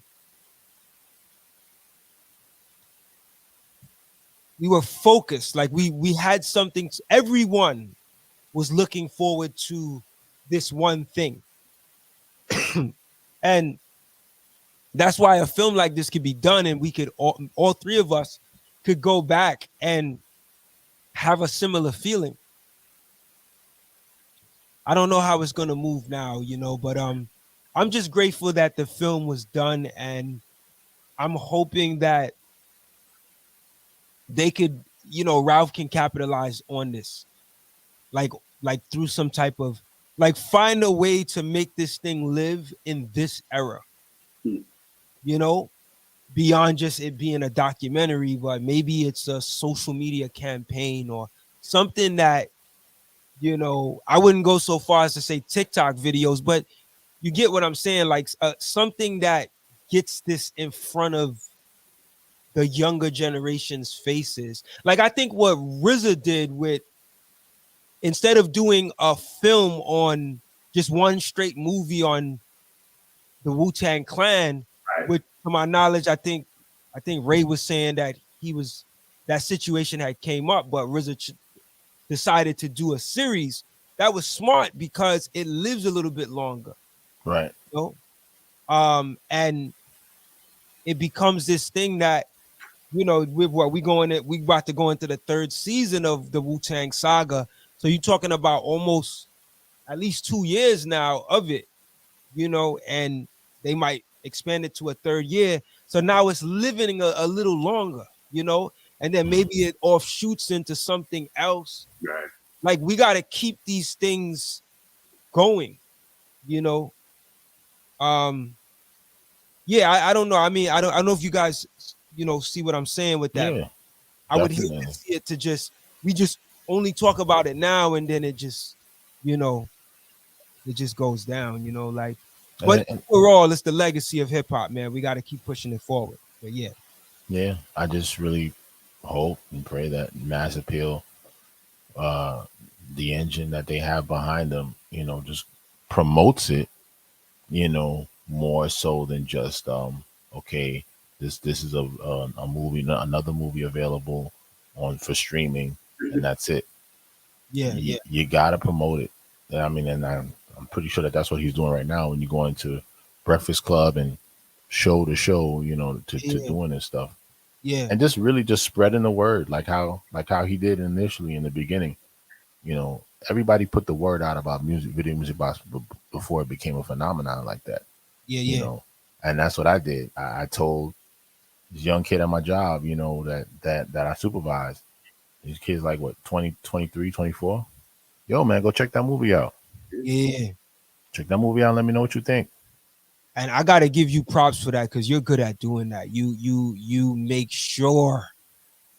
we were focused, like we had something, everyone was looking forward to this one thing. And that's why a film like this could be done and we could all three of us could go back and have a similar feeling. I don't know how it's going to move now, but I'm just grateful that the film was done, and I'm hoping that they could, Ralph can capitalize on this, like like through some type of, like, find a way to make this thing live in this era, Hmm. you know, beyond just it being a documentary, but maybe it's a social media campaign or something that, I wouldn't go so far as to say TikTok videos, but you get what I'm saying, like something that gets this in front of the younger generation's faces. Like I think what RZA did with, instead of doing a film on just one straight movie on the Wu-Tang Clan, Right. which to my knowledge, I think Ray was saying that that situation had came up, but RZA decided to do a series. That was smart because it lives a little bit longer, Right. you and it becomes this thing that, with what we about to go into the third season of the Wu-Tang saga. So you're talking about almost at least 2 years now of it, and they might expand it to a third year. So now it's living a little longer, and then Mhm. maybe it offshoots into something else. Right. Like we got to keep these things going, you know. Um, yeah, I don't know. I mean, I don't know if you guys, see what I'm saying with that. Yeah, I would hate to definitely. see it to we just only talk about it now and then it just, you know, it just goes down, like, but And overall, it's the legacy of hip hop, man. We got to keep pushing it forward. But yeah, yeah, I just really hope and pray that Mass Appeal, uh, the engine that they have behind them, just promotes it, more so than just okay, this is a movie, another movie available on for streaming, and that's it. yeah, yeah, You gotta promote it. And I mean, and I'm pretty sure that that's what he's doing right now. When you go into Breakfast Club and show to show, to yeah, doing this stuff, yeah, and just really just spreading the word, like how he did initially in the beginning. Everybody put the word out about video music box before it became a phenomenon like that. yeah, You yeah, know, and that's what I did. I told this young kid at my job, that I supervised. These kids like what 20, 23, 24. Yo, man, go check that movie out. yeah. Check that movie out. And let me know what you think. And I got to give you props for that because you're good at doing that. You make sure,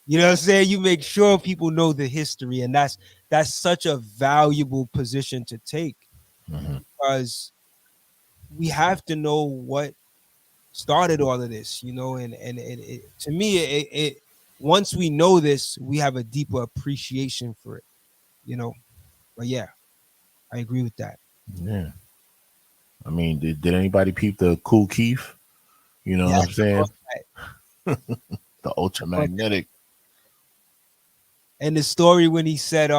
what I'm saying. You make sure people know the history, and that's such a valuable position to take Hmm. because we have to know what started all of this, and to me, it once we know this, we have a deeper appreciation for it, you know. But yeah, I agree with that. Yeah. I mean, did anybody peep the Cool Keith? You know Yeah, what I I'm saying? caught that. The I caught that. ultramagnetic. And the story when he said,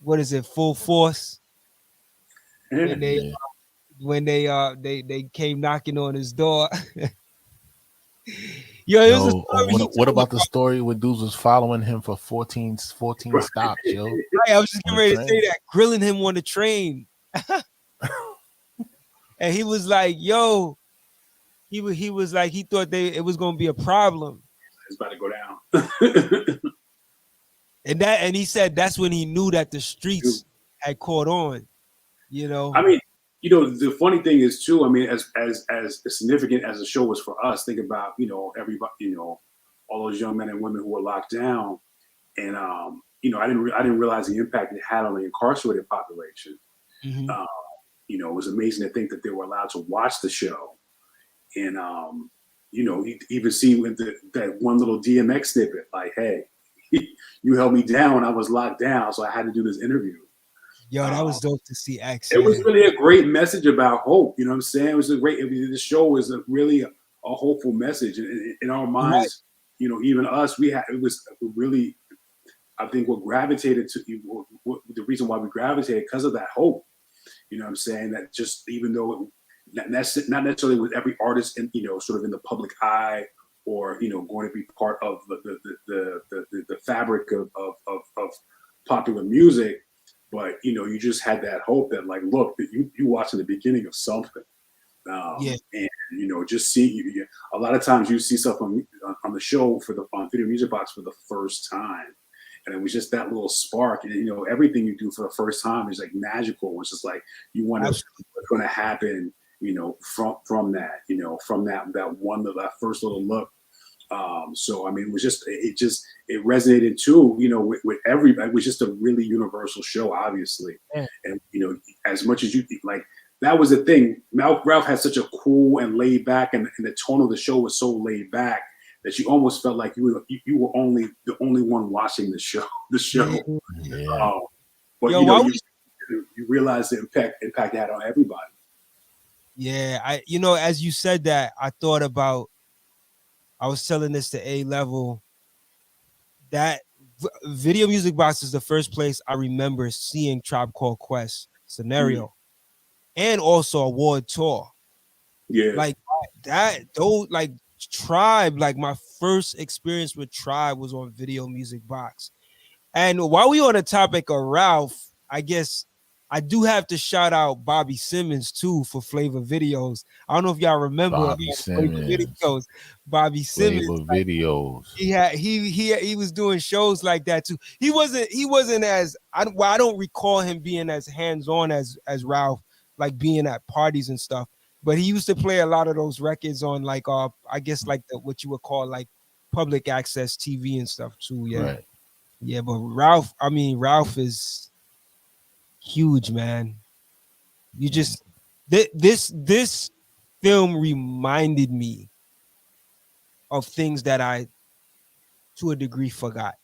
what is it, full force? When they Yeah. they came knocking on his door. Yo, it was a Yo, or story he what told about about. the story where dudes was following him for 14 stops, yo, Right, I was just on getting the ready to say train? that, grilling him on the train, and he was like, "Yo," he was like, he thought it was gonna be a problem, It's about to go down. and he said that's when he knew that the streets had caught on. You I know, mean, the funny thing is too. I mean, as significant as the show was for us, think about everybody, all those young men and women who were locked down, and I didn't realize the impact it had on the incarcerated population. hmm Uh, it was amazing to think that they were allowed to watch the show, and even see with that one little DMX snippet, like, hey, you held me down when I was locked down, so I had to do this interview. yo, that Um, was dope to see X, it was man. really a great message about hope. You know what I'm saying? It was a great. The show was really a hopeful message in our Right. minds. Even us, we had it was really. I think what gravitated to the reason why we gravitated because of that hope. You know what I'm saying? That just even though not necessarily with every artist in sort of in the public eye or going to be part of the fabric of popular music, but you just had that hope that like look that you watching the beginning of something. Yeah, And just see a lot of times you see stuff on the show on Video Music Box for the first time, and it was just that little spark. And everything you do for the first time is like magical. It's just like you wonder absolutely. what's going to happen. From that, from that first little look. So I mean, it resonated too, with everybody. It was just a really universal show, obviously. Yeah. And as much as you like, that was the thing. Ralph had such a cool and laid back, and the tone of the show was so laid back that you almost felt like you were only the only one watching the show. The Yeah. show, Yeah. but Yo, why we you realize the impact it had on everybody. Yeah, as you said that, I thought about. I was telling this to A Level that Video Music Box is the first place I remember seeing Tribe Called Quest scenario and also Award Tour. Yeah, Like that, though, like Tribe, like my first experience with Tribe was on Video Music Box. And while we on the topic of Ralph, I guess I do have to shout out Bobby Simmons too for Flavor Videos. I don't know if y'all remember Bobby Flavor Simmons, Videos. Bobby Simmons, Flavor Videos. he was doing shows like that too. He wasn't as I don't recall him being as hands on as Ralph, like being at parties and stuff. But he used to play a lot of those records on like I guess like what you would call like public access TV and stuff too. Yeah. Right. Yeah, but Ralph is huge, man. You just this film reminded me of things that I, to a degree, forgot.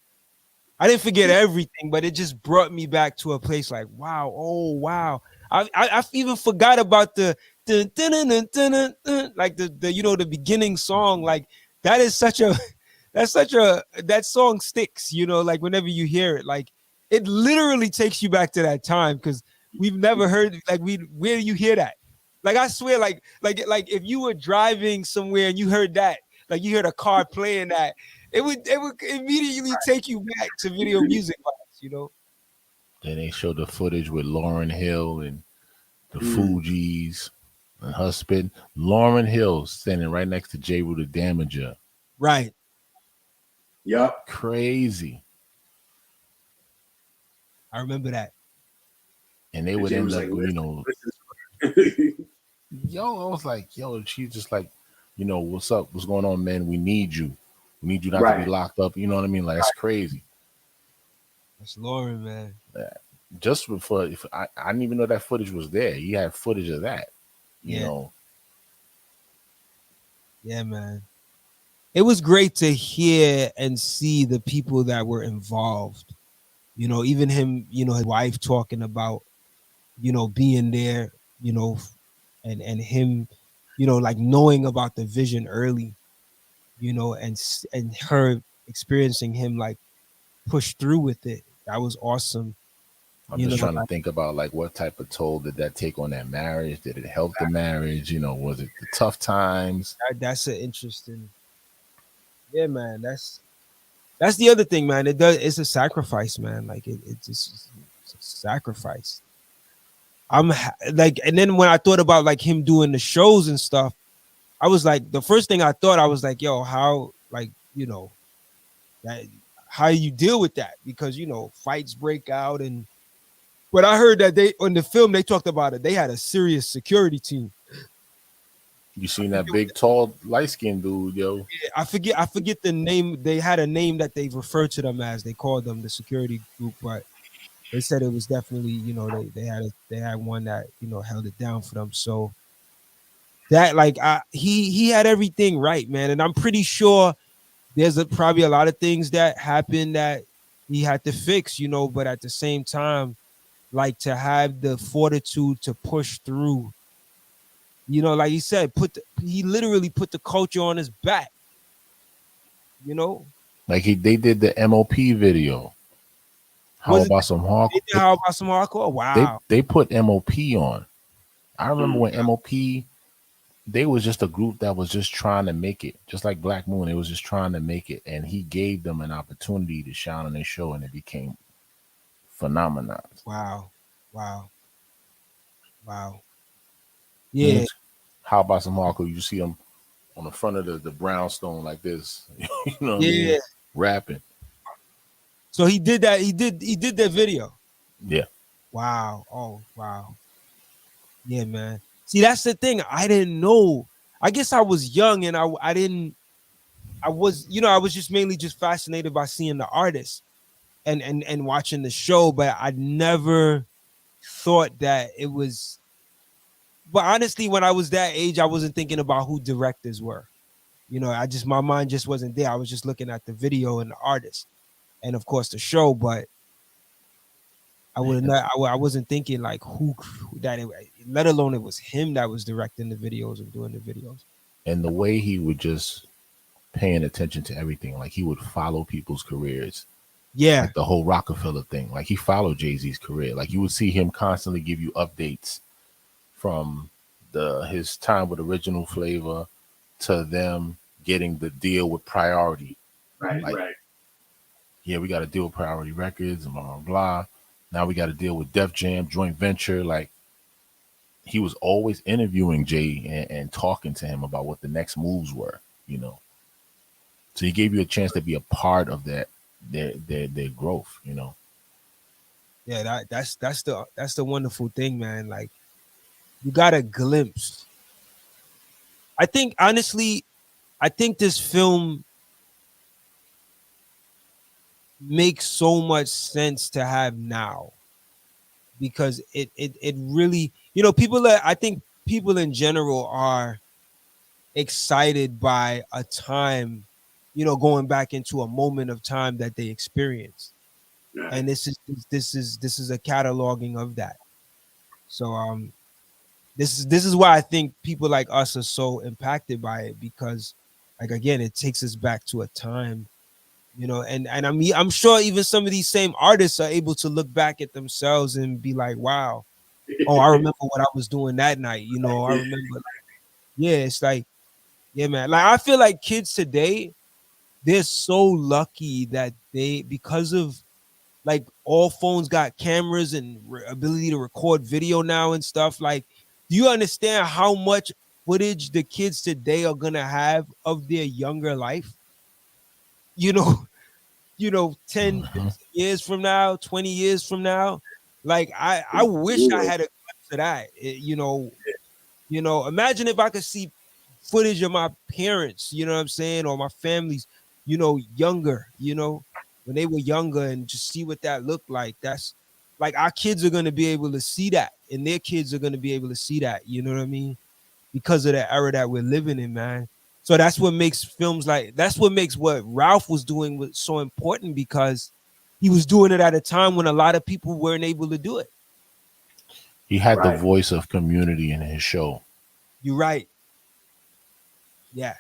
I didn't forget everything, but it just brought me back to a place like, wow, oh wow. I even forgot about the dun, dun, dun, dun, dun, dun, dun, like the the beginning song. Like that is such a that song sticks, like whenever you hear it, like it literally takes you back to that time because we've never heard like where do you hear that? Like I swear, like if you were driving somewhere and you heard that, like you heard a car playing that, it would immediately take you back to Video Music Box. Then they showed the footage with Lauren Hill and the Mm. Fugees and her spitting. Lauren Hill standing right next to J. Rue the Damager. Right. Yup. Crazy. I remember that. And they And would Jay end was up, like, yo, I was like, yo, she's just like, what's up? What's going on, man? We need you. We need you not to be right. locked up. You know what I mean? Like, that's crazy. That's Lauren, man. Just before, if I didn't even know that footage was there. He had footage of that, you Yeah. know. Yeah, man. It was great to hear and see the people that were involved. Even him, his wife talking about, being there, and him, like knowing about the vision early, and her experiencing him like push through with it. That was awesome. I'm just trying to think about like what type of toll did that take on that marriage? Did it help the marriage? Was it the tough times? That's an interesting. Yeah, man. That's the other thing, man. It's a sacrifice, man. Like it's a sacrifice. Like, and then when I thought about like him doing the shows and stuff, I was like, the first thing I thought, I was like, yo, how, like, that, how you deal with that? Because fights break out, but I heard that they on the film they talked about it. They had a serious security team. You seen that big, tall, light skinned dude, yo? I forget the name. They had a name that they referred to them as. They called them the security group, but they said it was definitely, they had one that held it down for them. So that like he had everything right, man. And I'm pretty sure there's probably a lot of things that happened that he had to fix, but at the same time, like to have the fortitude to push through, like he said, he literally put the culture on his back. Like they did the MOP video. How about some hardcore? How about some hardcore? Wow. They put MOP on. I remember when Yeah. MOP, they was just a group that was just trying to make it, just like Black Moon. It was just trying to make it, and he gave them an opportunity to shine on their show, and it became phenomenon. Wow. Yeah. How about some hardcore? You see them on the front of the brownstone like this. You know what I mean? Yeah. Rapping. So he did that. He did that video. Yeah. Wow. Oh wow. Yeah, man. See, that's the thing. I didn't know. I guess I was young and I didn't. I was, I was just mainly just fascinated by seeing the artist and watching the show, but I never thought that it was. But honestly, when I was that age, I wasn't thinking about who directors were. My mind just wasn't there. I was just looking at the video and the artist, and of course the show. But I would not. I wasn't thinking like who that. Let alone it was him that was directing the videos and doing the videos. And the way he would just paying attention to everything, like he would follow people's careers, Yeah, like the whole Rockefeller thing. Like he followed Jay-Z's career. Like you would see him constantly give you updates from his time with Original Flavor to them getting the deal with Priority. Right, Like, right. yeah, we got to deal with Priority Records and blah blah blah. Now we got to deal with Def Jam joint venture. Like he was always interviewing Jay and talking to him about what the next moves were. You know, so he gave you a chance to be a part of that their growth. You know, yeah. That's the wonderful thing, man. Like you got a glimpse. I think honestly, I think this film makes so much sense to have now because it really, I think people in general are excited by a time, going back into a moment of time that they experienced. Right. And this is a cataloging of that. So this is why I think people like us are so impacted by it because like again, it takes us back to a time, and I'm sure even some of these same artists are able to look back at themselves and be like, wow, oh, I remember what I was doing that night. I Yeah. remember, yeah, it's like, yeah, man. Like I feel like kids today, they're so lucky that because of like all phones got cameras and ability to record video now and stuff. Like, do you understand how much footage the kids today are gonna have of their younger life? You know, 10 uh-huh. years from now, 20 years from now. Like I wish I had a glimpse of that. Imagine if I could see footage of my parents, you know what I'm saying, or my families, younger, when they were younger and just see what that looked like. That's like our kids are gonna be able to see that, and their kids are gonna be able to see that, you know what I mean? Because of the era that we're living in, man. So that's what makes films like that's what makes what Ralph was doing was so important because he was doing it at a time when a lot of people weren't able to do it. He had the Right. voice of community in his show. You're right. Yeah.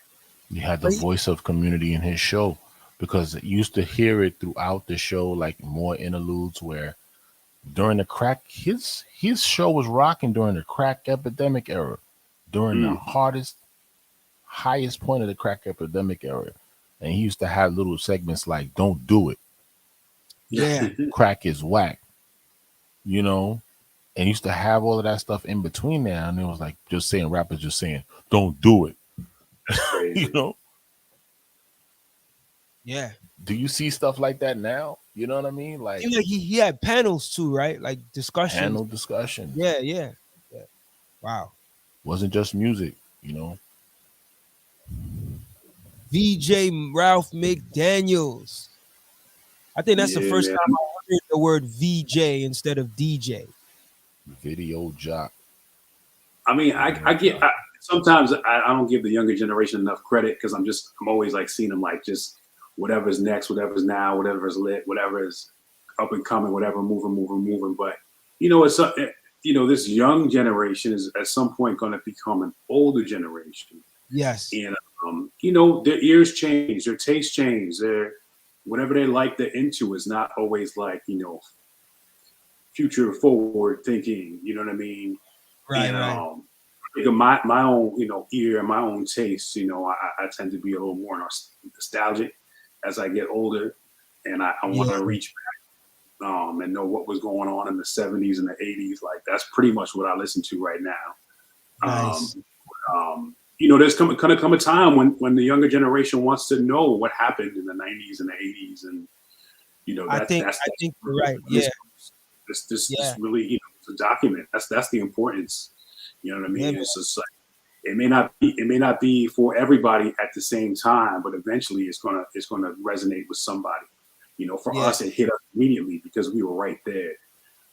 He had the But he- voice of community in his show because you used to hear it throughout the show, like more interludes where during the crack his show was rocking during the crack epidemic era, during the Mm. highest point of the crack epidemic era. And he used to have little segments like "Don't do it," yeah. "Crack is whack," you know, and he used to have all of that stuff in between there. And it was like just saying rappers just saying "Don't do it," That's you crazy. know. Yeah. Do you see stuff like that now? You know what I mean? Like Seems like he had panels too, right? Like discussions. panel discussions. Yeah, yeah. Yeah. Wow. Wasn't just music, you know. VJ Ralph McDaniels. I think that's the Yeah, first man. time I heard the word VJ instead of DJ. Video jock. I mean, Video jock. sometimes I don't give the younger generation enough credit because I'm always like seeing them like just whatever's next, whatever's now, whatever's lit, whatever is up and coming, whatever moving. But it's this young generation is at some point going to become an older generation, Yes. and their ears change, their tastes change, their whatever they like, they're into is not always like future forward thinking. You know what I mean? Right, And right. I think of my own ear and my own taste. I tend to be a little more nostalgic as I get older, and I want Yeah. to reach back and know what was going on in the 70s and the 80s. Like that's pretty much what I listen to right now. Nice. There's gonna come a time when the younger generation wants to know what happened in the '90s and the '80s, and I think that's I think you're right. Yeah, this yeah, really to document. That's the importance. You know what I yeah, mean? man. It's just like it may not be for everybody at the same time, but eventually it's gonna resonate with somebody. For Yeah, us, it hit us immediately because we were right there. yeah,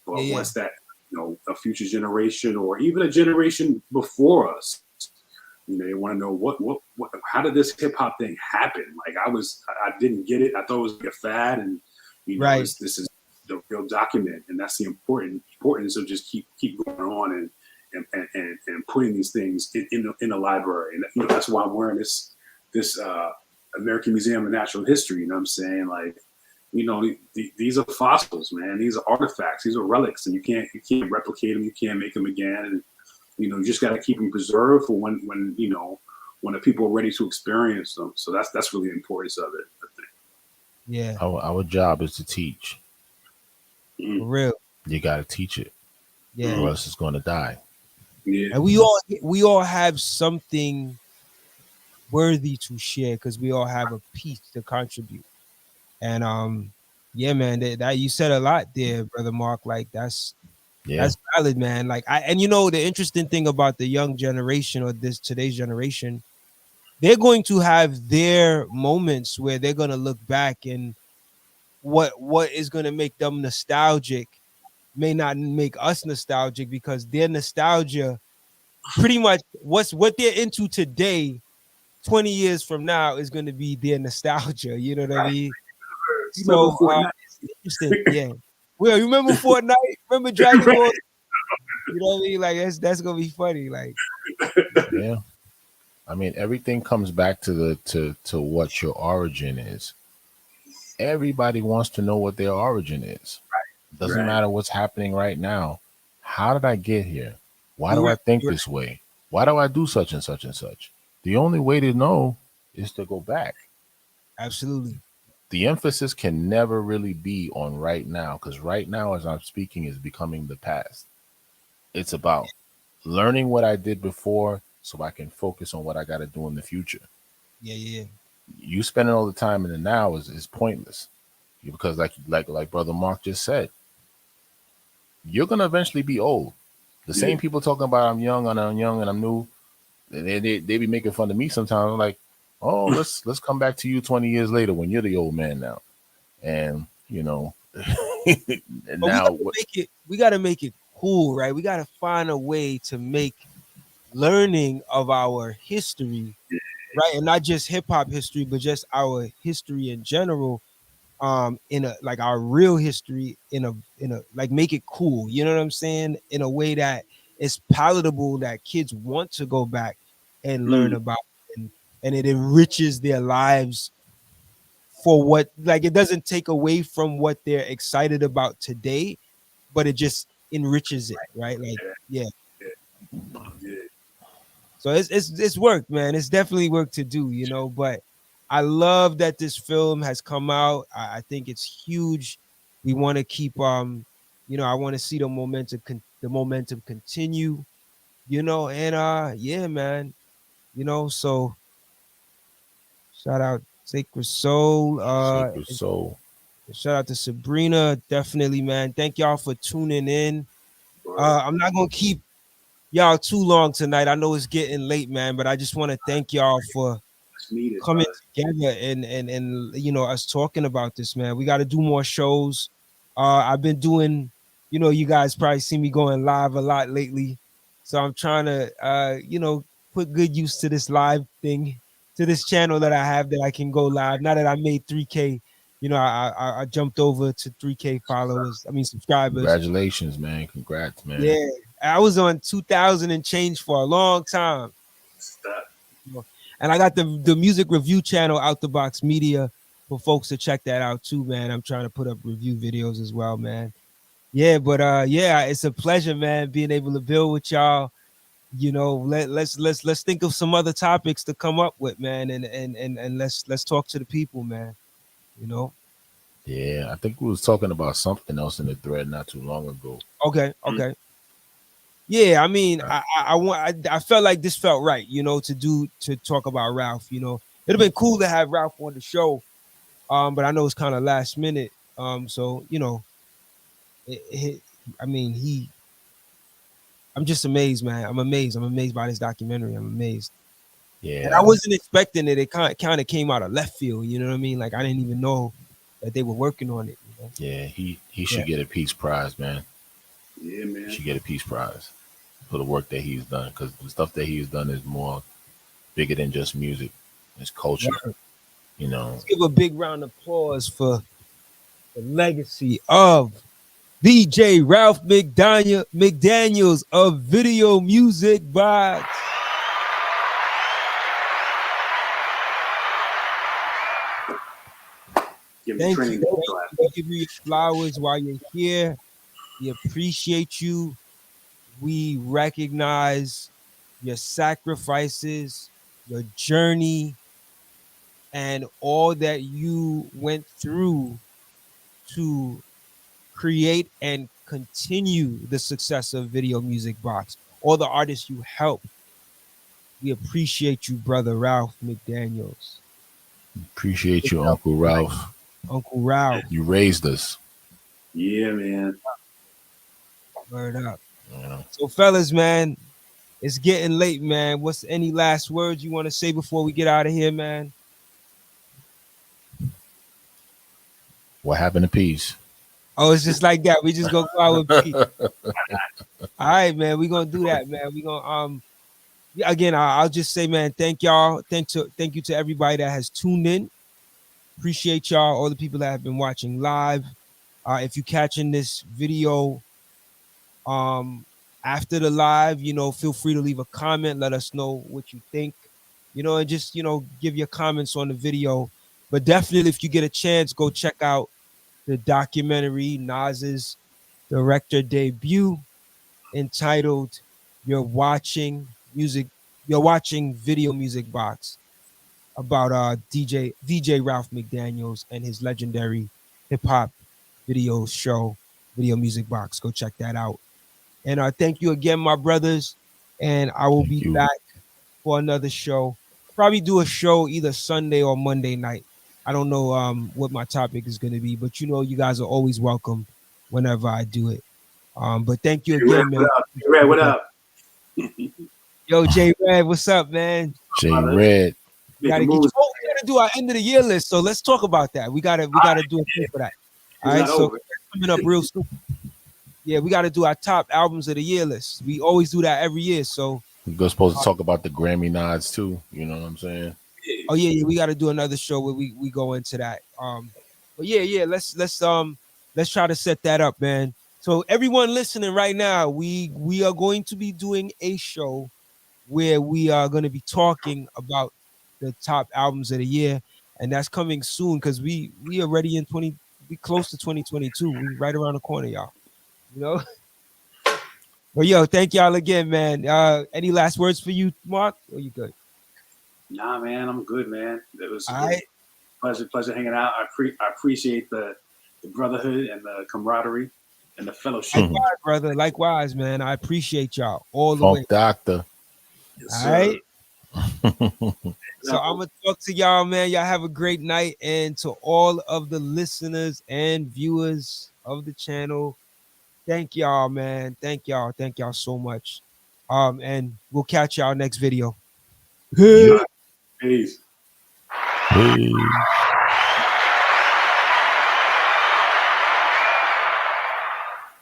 But yeah, once that a future generation or even a generation before us, they want to know what how did this hip hop thing happen? Like I didn't get it. I thought it was like a fad, and right. this is the real document, and that's the importance of just keep going on and putting these things in the library. And that's why I'm wearing this American Museum of Natural History. You know what I'm saying? Like, these are fossils, man. These are artifacts. These are relics, and you can't replicate them. You can't make them again. And you just got to keep them preserved for when the people are ready to experience them. So that's really the importance of it, I think. Yeah, Our job is to teach. for real. You got to teach it, Yeah, or else it's going to die. Yeah, and we all have something worthy to share because we all have a piece to contribute. And yeah, man, that you said a lot there, brother Mark. Like Yeah, that's valid, man. Like and the interesting thing about the young generation or this today's generation, they're going to have their moments where they're gonna look back and what is gonna make them nostalgic may not make us nostalgic because their nostalgia pretty much what they're into today 20 years from now is going to be their nostalgia. You know what I right. mean? Remember So Fortnite? it's interesting. Yeah. Well, you remember Fortnite? Remember Dragon Right. Ball? You know what I mean? Like that's gonna be funny. Like yeah. I mean, everything comes back to to what your origin is. Everybody wants to know what their origin is. Doesn't Right. matter what's happening right now. How did I get here? Why do you're I right. think You're this way? Why do I do such and such and such? The only way to know is to go back. right. Absolutely. The emphasis can never really be on right now because right now, as I'm speaking, is becoming the past. It's about learning what I did before so I can focus on what I got to do in the future. Yeah, yeah, yeah. You spending all the time in the now is pointless because, like Brother Mark just said, you're gonna eventually be old. The Yeah. same people talking about I'm young and I'm new. They be making fun of me sometimes. I'm like, oh, let's come back to you 20 years later when you're the old man now, and and But now what? we gotta make it cool, right? We gotta find a way to make learning of our history, right? And not just hip hop history, but just our history in general, in a like our real history in a like make it cool, you know what I'm saying? In a way that is palatable that kids want to go back and learn Mm, about and it enriches their lives for what like it doesn't take away from what they're excited about today, but it just enriches it, right? Like yeah, yeah. yeah, So it's work, man. It's definitely work to do, but I love that this film has come out. I think it's huge. We want to keep I want to see the momentum continue, and yeah, man. So shout out Sacred Soul. Sacred soul. Shout out to Sabrina. Definitely, man. Thank y'all for tuning in. word. I'm not gonna keep y'all too long tonight. I know it's getting late, man, but I just want to thank y'all for It's needed, coming brother. together and us talking about this, man. We got to do more shows. I've been doing, you guys probably see me going live a lot lately, so I'm trying to put good use to this live thing, to this channel that I have that I can go live. Now that I made 3K, I jumped over to 3K followers. I mean subscribers. Congratulations, man. Congrats, man. Yeah, I was on 2,000 and change for a long time. Stuff. And I got the music review channel Out the Box Media for folks to check that out too, man. I'm trying to put up review videos as well, man. Yeah, but yeah, it's a pleasure, man, being able to build with y'all. Let's think of some other topics to come up with, man, and let's talk to the people, man. You know. Yeah, I think we was talking about something else in the thread not too long ago. Okay, Mm, okay. Yeah, I mean, Right. I felt like this felt right, to talk about Ralph. It'd have been cool to have Ralph on the show, but I know it's kind of last minute. So it, it, I mean, I'm just amazed, man. I'm amazed. I'm amazed by this documentary. I'm amazed, and I Yeah, wasn't expecting it. It kind of came out of left field. You know what I mean? Like I didn't even know that they were working on it. yeah. He Yeah. should get a Peace Prize, man. Yeah, He man. should get a Peace Prize for the work that he's done, because the stuff that he's done is more bigger than just music. It's culture. Word. You know, Let's give a big round of applause for the legacy of DJ Ralph McDaniels of Video Music Box. Give him Thank you. training. We give you your flowers while you're here. We appreciate you. We recognize your sacrifices, your journey, and all that you went through to create and continue the success of Video Music Box. All the artists you helped. We appreciate you, brother Ralph McDaniels. appreciate What's you, up, Uncle Ralph. Uncle Ralph? You raised us. Yeah, man. Word up. You know, So, fellas, man, it's getting late, man. What's any last words you want to say before we get out of here, man? what happened to peace? Oh, it's just like that. We just gonna go out with peace. All right, man. We gonna do that, man. We gonna yeah, again. I'll just say, man, thank y'all. Thank you to everybody that has tuned in. Appreciate y'all. All the people that have been watching live. If you catching this video after the live, feel free to leave a comment. Let us know what you think. And just give your comments on the video. But definitely, if you get a chance, go check out the documentary, Nas's director debut, entitled "You're Watching Music." You're watching Video Music Box, about DJ Ralph McDaniels and his legendary hip hop video show, Video Music Box. Go check that out. And thank you again, my brothers. And I will Thank be you. back for another show. Probably do a show either Sunday or Monday night. I don't know what my topic is going to be, but you guys are always welcome whenever I do it. But thank you Hey, Red, again, man. what up? Hey, Red, what up? Yo, J Red, what's up, man? J Red. We gotta Making get you. moves. Oh, we gotta do our end of the year list. So let's talk about that. We gotta do a thing for that. All It's right. not So over. coming up real soon. Yeah, we gotta do our top albums of the year list. We always do that every year. So We're supposed to talk about the Grammy nods too. You know what I'm saying? oh yeah, we gotta do another show where we go into that. But yeah, let's try to set that up, man. So everyone listening right now, we are going to be doing a show where we are going to be talking about the top albums of the year, and that's coming soon because we are ready in 20. We close to 2022. We right around the corner, y'all. You know. But yo, thank y'all again, man. Any last words for you, Mark? Or you good? Nah, man, I'm good, man. It was All right. pleasure hanging out. I appreciate the brotherhood and the camaraderie and the fellowship. Likewise, brother. Likewise, man. I appreciate y'all all the way. Funk Doctor. Yes, All right. All So I'm gonna talk to y'all, man. Y'all have a great night, and to all of the listeners and viewers of the channel, thank y'all, man. Thank y'all so much. And we'll catch y'all next video. Yeah. Peace. Peace.